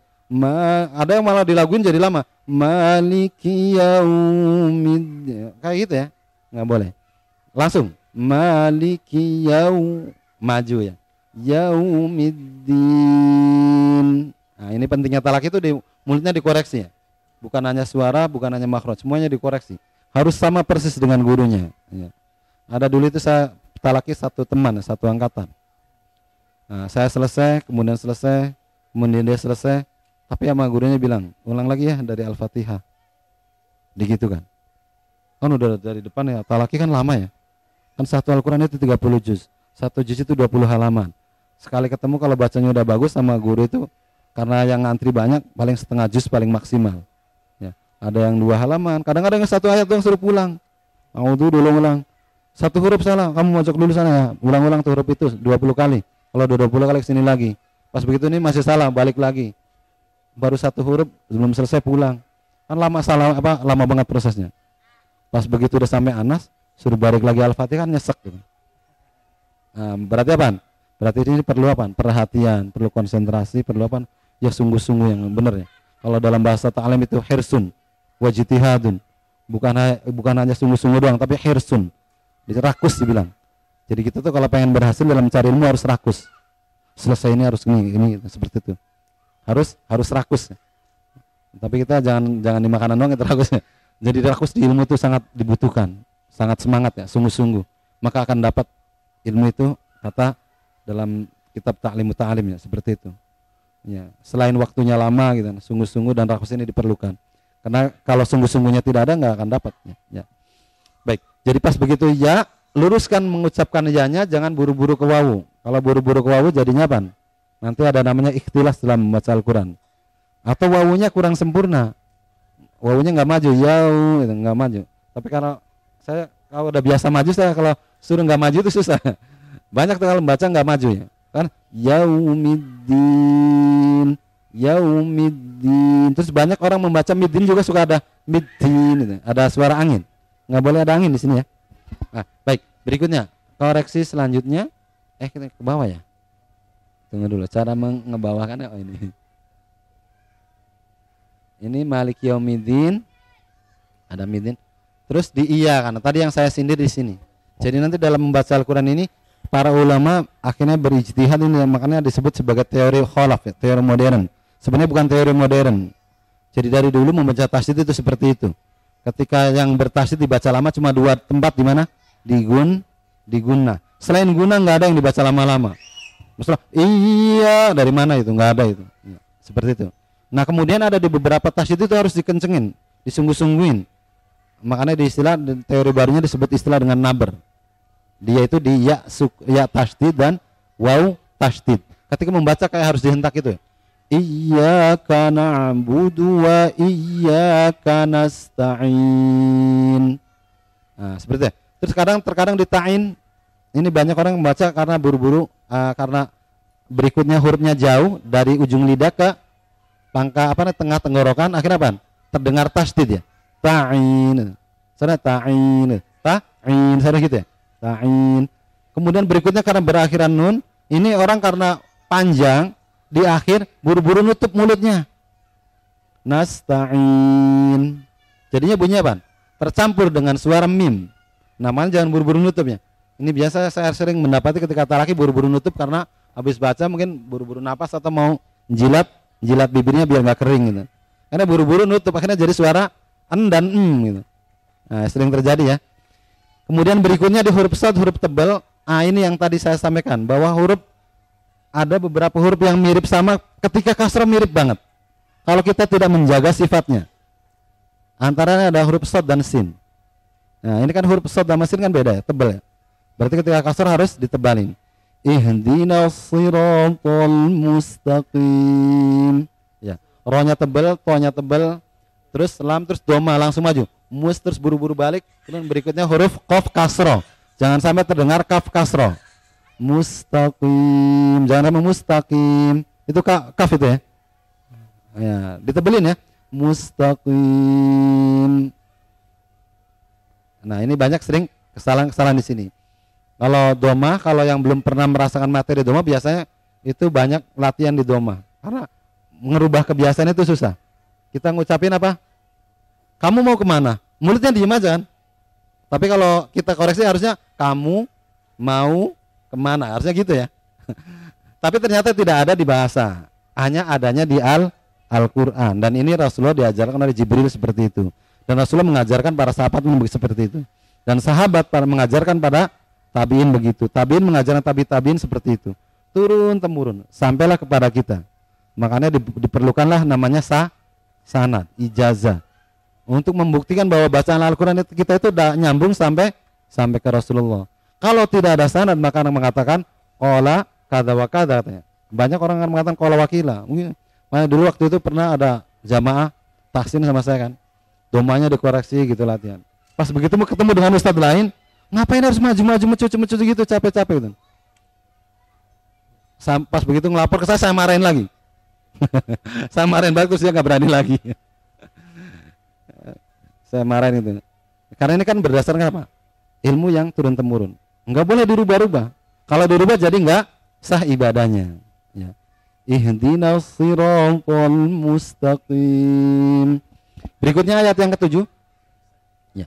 Ada yang malah dilaguin jadi lama. Maliki yaumid, kayak gitu ya. Nggak boleh. Langsung Maliki maju ya. Yaumiddin. Nah, ini pentingnya talak itu di mulutnya dikoreksi ya. Bukan hanya suara, bukan hanya makhraj, semuanya dikoreksi. Harus sama persis dengan gurunya. Ya. Ada dulu itu saya talaki satu teman, satu angkatan. Nah, saya selesai, kemudian dia selesai, tapi sama gurunya bilang, ulang lagi ya dari Al-Fatihah. Begitu kan. Kan udah dari depan ya, talaki kan lama ya. Kan satu Al-Quran itu 30 juz. Satu juz itu 20 halaman. Sekali ketemu kalau bacanya udah bagus sama guru itu, karena yang ngantri banyak, paling setengah juz paling maksimal. Ya, ada yang 2 halaman, kadang-kadang satu ayat doang suruh pulang. Mau tuh dulu ulang. Satu huruf salah, kamu mojok dulu sana ya. Ulang-ulang tuh huruf itu 20 kali. Kalau udah 20 kali kesini lagi. Pas begitu ini masih salah, balik lagi. Baru satu huruf belum selesai pulang. Kan lama banget prosesnya. Pas begitu udah sampai Anas, suruh balik lagi Al-Fatihah kan nyesek gitu. Nah, berarti apa? Berarti ini perlu apa? Perhatian, perlu konsentrasi, perlu apa? Ya sungguh-sungguh yang benar ya. Kalau dalam bahasa ta'lim itu hirsun, wajtihadun. Bukan hanya sungguh-sungguh doang, tapi hirsun. Rakus dibilang. Jadi kita tuh kalau pengen berhasil dalam mencari ilmu harus rakus. Selesai ini harus ini seperti itu. Harus rakus. Tapi kita jangan di makanan doang kita rakusnya. Jadi rakus di ilmu itu sangat dibutuhkan, sangat semangat ya, sungguh-sungguh. Maka akan dapat ilmu itu kata dalam kitab Ta'lim Muta'alim ya, seperti itu. Ya, selain waktunya lama gitu, sungguh-sungguh dan rakus ini diperlukan. Karena kalau sungguh-sungguhnya tidak ada nggak akan dapat ya. Ya. Baik, jadi pas begitu ya, luruskan mengucapkan ya-nya, jangan buru-buru ke wawu. Kalau buru-buru ke wawu jadinya apa? Nanti ada namanya ikhtilas dalam membaca Al-Quran. Atau wawunya kurang sempurna. Wawunya nggak maju, yau itu nggak maju. Tapi kalau udah biasa maju, saya kalau suruh nggak maju itu susah. Banyak tuh kalau membaca nggak maju ya, kan? Yaumiddin. Terus banyak orang membaca middin juga suka ada middin, gitu. Ada suara angin. Nggak boleh ada angin di sini ya. Nah, baik. Berikutnya koreksi selanjutnya. Kita ke bawah ya. Tunggu dulu. Cara mengebawahkannya ini. Ini Malik Yaumiddin. Ada middin. Terus di iya karena tadi yang saya sindir di sini. Jadi nanti dalam membaca Al-Quran ini para ulama akhirnya berijtihad, ini makanya disebut sebagai teori kholaf ya, teori modern. Sebenarnya bukan teori modern. Jadi dari dulu membaca tasydid itu seperti itu. Ketika yang bertasydid dibaca lama cuma 2 tempat, di mana? Di guna. Selain guna nggak ada yang dibaca lama-lama. Maksudnya iya dari mana itu? Nggak ada itu. Seperti itu. Nah kemudian ada di beberapa tasydid itu harus dikencengin, disungguh-sungguhin. Makanya di teori barunya disebut istilah dengan naber. Dia itu di ya tasydid dan waw tasydid. Ketika membaca kayak harus dihentak itu. Iyyaka na'budu wa iyyaka nasta'in. Nah, seperti itu. Terus terkadang ditain. Ini banyak orang membaca karena buru-buru, karena berikutnya hurufnya jauh dari ujung lidah ke tengah tenggorokan, akhirnya apa? Terdengar tasydid ya. Ta'in. Sana ta'in. Sana gitu ya. Ta'in. Kemudian berikutnya karena berakhiran nun, ini orang karena panjang di akhir buru-buru nutup mulutnya. Nasta'in. Jadinya bunyinya apa? Tercampur dengan suara mim. Namanya jangan buru-buru nutupnya. Ini biasa saya sering mendapati ketika talaki buru-buru nutup karena habis baca mungkin buru-buru napas atau mau jilat bibirnya biar nggak kering gitu. Karena buru-buru nutup akhirnya jadi suara en dan gitu. Nah, sering terjadi ya. Kemudian berikutnya di huruf shad, huruf tebal. Ini yang tadi saya sampaikan bahwa ada beberapa huruf yang mirip sama, ketika kasrah mirip banget. Kalau kita tidak menjaga sifatnya. Antaranya ada huruf shad dan sin. Nah, ini kan huruf shad dan sin kan beda ya, tebal ya. Berarti ketika kasrah harus ditebalin. Ihdinas siratal mustaqim. Ya, rohnya tebal, tonya tebal, terus lam, terus doma langsung maju. Mus terus buru-buru balik. Kemudian berikutnya huruf qaf kasroh. Jangan sampai terdengar kaf kasroh. Mustaqim. Jangan sampai mustaqim. Itu kaf itu ya. Ya, ditebelin ya. mustaqim. Nah, ini banyak sering kesalahan-kesalahan di sini. Kalau doma, kalau yang belum pernah merasakan materi doma, biasanya itu banyak latihan di doma. Karena merubah kebiasaan itu susah. Kita ngucapin apa? Kamu mau kemana? Mulutnya diem aja kan? Tapi kalau kita koreksi harusnya kamu mau kemana? Harusnya gitu ya. Tapi ternyata tidak ada di bahasa. Hanya adanya di Al-Quran. Dan ini Rasulullah diajarkan oleh Jibril seperti itu. Dan Rasulullah mengajarkan para sahabat seperti itu. Dan sahabat mengajarkan pada tabiin begitu. Tabiin mengajarkan tabiin seperti itu. Turun temurun sampailah kepada kita. Makanya diperlukanlah namanya sanad, ijazah, untuk membuktikan bahwa bacaan Al-Quran kita itu udah nyambung sampai ke Rasulullah. Kalau tidak ada sanad, maka orang mengatakan qala kada wa kada katanya. Banyak orang akan mengatakan qala wakila. Makanya dulu waktu itu pernah ada jamaah tahsin sama saya kan, domanya dikoreksi gitu latihan. Pas begitu mau ketemu dengan ustadz lain, ngapain harus maju-maju mencuci gitu, capek-capek gitu. Pas begitu ngelapor ke saya marahin lagi. Saya marahin bagus, dia nggak berani lagi. Saya marahin itu. Karena ini kan berdasarkan apa? Ilmu yang turun temurun. Nggak boleh dirubah-rubah. Kalau dirubah jadi nggak sah ibadahnya. Ya. Ihdinas siratal mustaqim. Berikutnya ayat yang ke-7. Ya.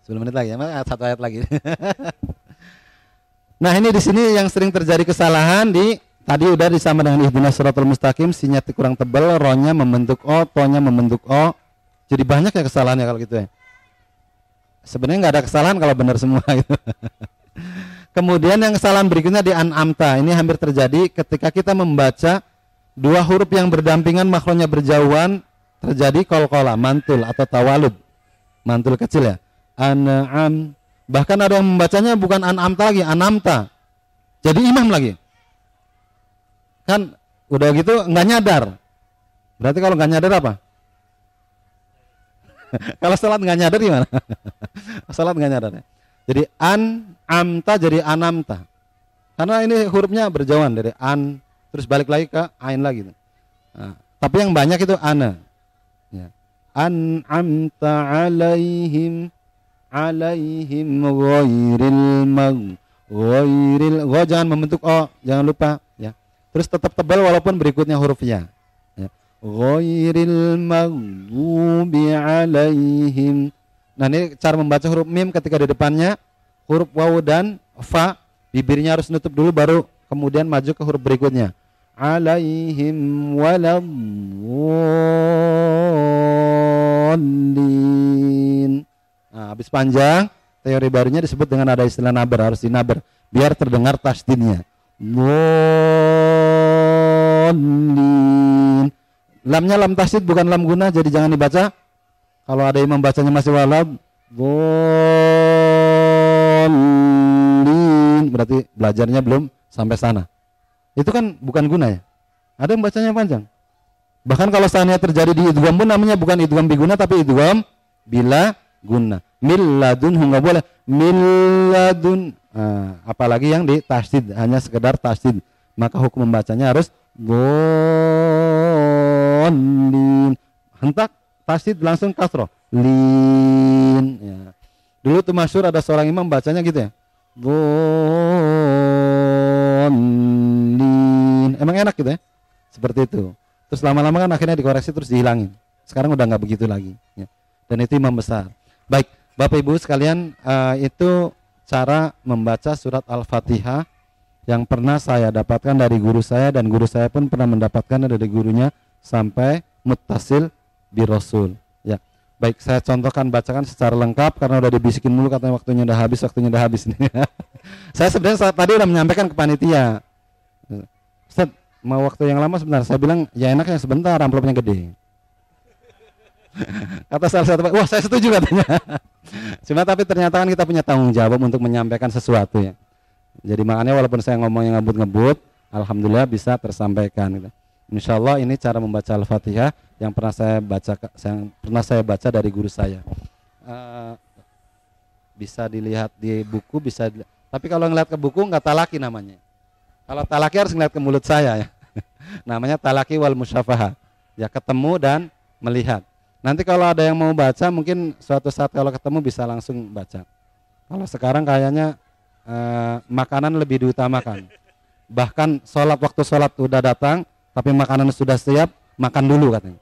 10 menit lagi ya, satu ayat lagi. Nah, ini di sini yang sering terjadi kesalahan di tadi udah disama dengan ihdinas siratal mustaqim, sinya kurang tebal, ro-nya membentuk o, to-nya membentuk o. Jadi banyak ya kesalahannya kalau gitu ya. Sebenarnya nggak ada kesalahan kalau benar semua gitu. Kemudian yang kesalahan berikutnya di an'amta. Ini hampir terjadi ketika kita membaca dua huruf yang berdampingan makhrajnya berjauhan, terjadi qalqalah, mantul atau tawalud. Mantul kecil ya. An'am. Bahkan ada yang membacanya bukan an'amta lagi, an'amta. Jadi imam lagi. Kan udah gitu nggak nyadar. Berarti kalau nggak nyadar apa? Kalau salat nggak nyadar gimana? Salat nggak nyadar ya. Jadi an'amta jadi anamta. Karena ini hurufnya berjauhan dari an terus balik lagi ke ain lagi. Nah, tapi yang banyak itu ana. Ya. An'amta alaihim ghairil jangan membentuk o, jangan lupa ya. Terus tetap tebal walaupun berikutnya huruf ya. Ghairil maghdubi alaihim. Nah, ini cara membaca huruf mim ketika di depannya huruf waw dan fa, bibirnya harus nutup dulu baru kemudian maju ke huruf berikutnya. Alaihim waladdallin. Nah, habis panjang, teori barunya disebut dengan ada istilah nabar, harus dinabar biar terdengar tasdidnya. Dhallin. Lamnya lam tasdid bukan lam guna, jadi jangan dibaca. Kalau ada imam bacanya masih walad, dhallin, berarti belajarnya belum sampai sana. Itu kan bukan guna ya. Ada yang bacanya panjang. Bahkan kalau seandainya terjadi di idgham pun namanya bukan idgham biguna tapi idgham bila guna. Milladun nggak boleh. Milladun. Nah, apalagi yang di tasdid hanya sekedar tasdid, maka hukum membacanya harus dhallin. Hentak tasdid langsung kasroh lin ya. Dulu tuh masyhur ada seorang imam bacanya gitu ya, dhallin. Emang enak gitu ya, seperti itu. Terus lama-lama kan akhirnya dikoreksi terus dihilangin. Sekarang udah nggak begitu lagi ya. Dan itu imam besar. Baik Bapak Ibu sekalian, itu cara membaca surat Al-Fatihah yang pernah saya dapatkan dari guru saya, dan guru saya pun pernah mendapatkan dari gurunya sampai muttasil bi Rasul. Ya, baik saya contohkan bacakan secara lengkap karena udah dibisikin mulu katanya waktunya udah habis nih. Saya sebenarnya tadi udah menyampaikan ke panitia. Ustaz, mau waktu yang lama sebentar. Saya bilang ya enaknya sebentar, amplopnya gede. Kata salah satu, wah saya setuju katanya. Cuma tapi ternyata kan kita punya tanggung jawab untuk menyampaikan sesuatu ya. Jadi makanya walaupun saya ngomongnya ngebut-ngebut, alhamdulillah bisa tersampaikan gitu. Insyaallah ini cara membaca Al-Fatihah yang pernah saya baca dari guru saya. Bisa dilihat di buku, tapi kalau ngeliat ke buku nggak talaki namanya. Kalau talaki harus ngeliat ke mulut saya ya. Namanya talaki wal musyafahah. Ya, ketemu dan melihat. Nanti kalau ada yang mau baca, mungkin suatu saat kalau ketemu bisa langsung baca. Kalau sekarang kayaknya makanan lebih diutamakan. Bahkan waktu sholat udah datang, tapi makanan sudah siap, makan dulu katanya.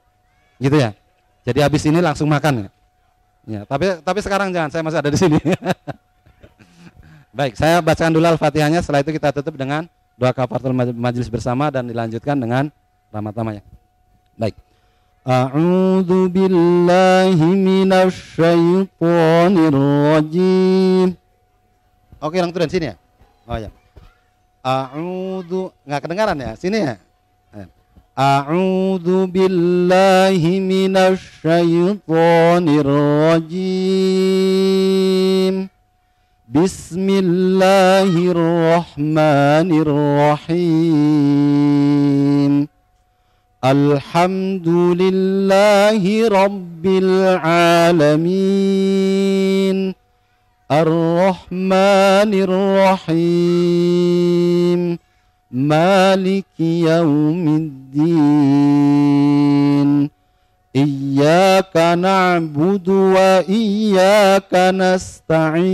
Gitu ya. Jadi habis ini langsung makan ya. Ya, tapi sekarang jangan, saya masih ada di sini. Baik, saya bacakan dulu Al-Fatihahnya, setelah itu kita tutup dengan doa kafaratul majelis bersama dan dilanjutkan dengan rahmat-rahmatnya. Baik. A'udzu billahi minasyaitonir rajim. Oke, yang turun sini ya. Oh ya. Enggak kedengaran ya? Sini ya. A'udzu billahi minasyaitonir rajim. Bismillahirrahmanirrahim. Alhamdulillahi rabbil alamin. Ar-Rahmanir-Rahim. Maliki yaumiddin. Iyyaka na'budu wa iyyaka nasta'in.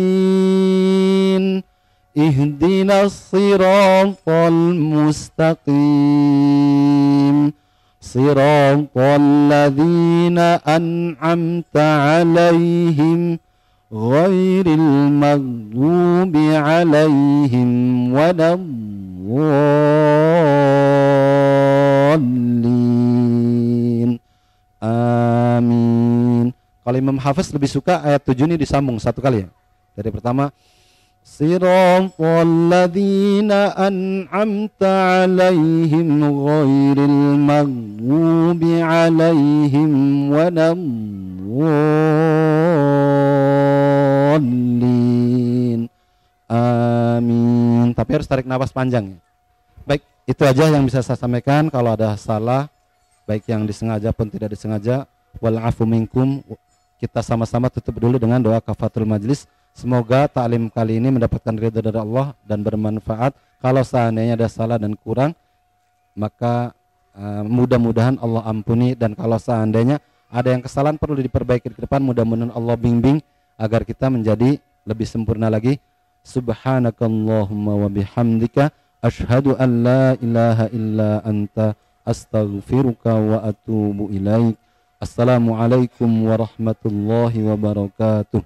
Ihdinas siratal mustaqim. Siratal ladzina an'amta 'alaihim ghairil maghdubi 'alaihim waladdallin. Amin. Kalau Imam Hafiz lebih suka ayat 7 ini disambung satu kali ya. Dari pertama, siratal ladzina an'amta 'alaihim ghairil maghdubi 'alaihim waladdallin. Amin. Tapi harus tarik nafas panjang ya. Baik, itu aja yang bisa saya sampaikan. Kalau ada salah, baik yang disengaja pun tidak disengaja, wal afu minkum, kita sama-sama tutup dulu dengan doa kafaratul majlis. Semoga taklim kali ini mendapatkan ridha dari Allah dan bermanfaat. Kalau seandainya ada salah dan kurang, maka mudah-mudahan Allah ampuni, dan kalau seandainya ada yang kesalahan perlu diperbaiki ke depan, mudah-mudahan Allah bimbing agar kita menjadi lebih sempurna lagi. Subhanakallahumma wa bihamdika asyhadu an la ilaha illa anta astaghfiruka wa atubu ilaik. Assalamualaikum warahmatullahi wabarakatuh.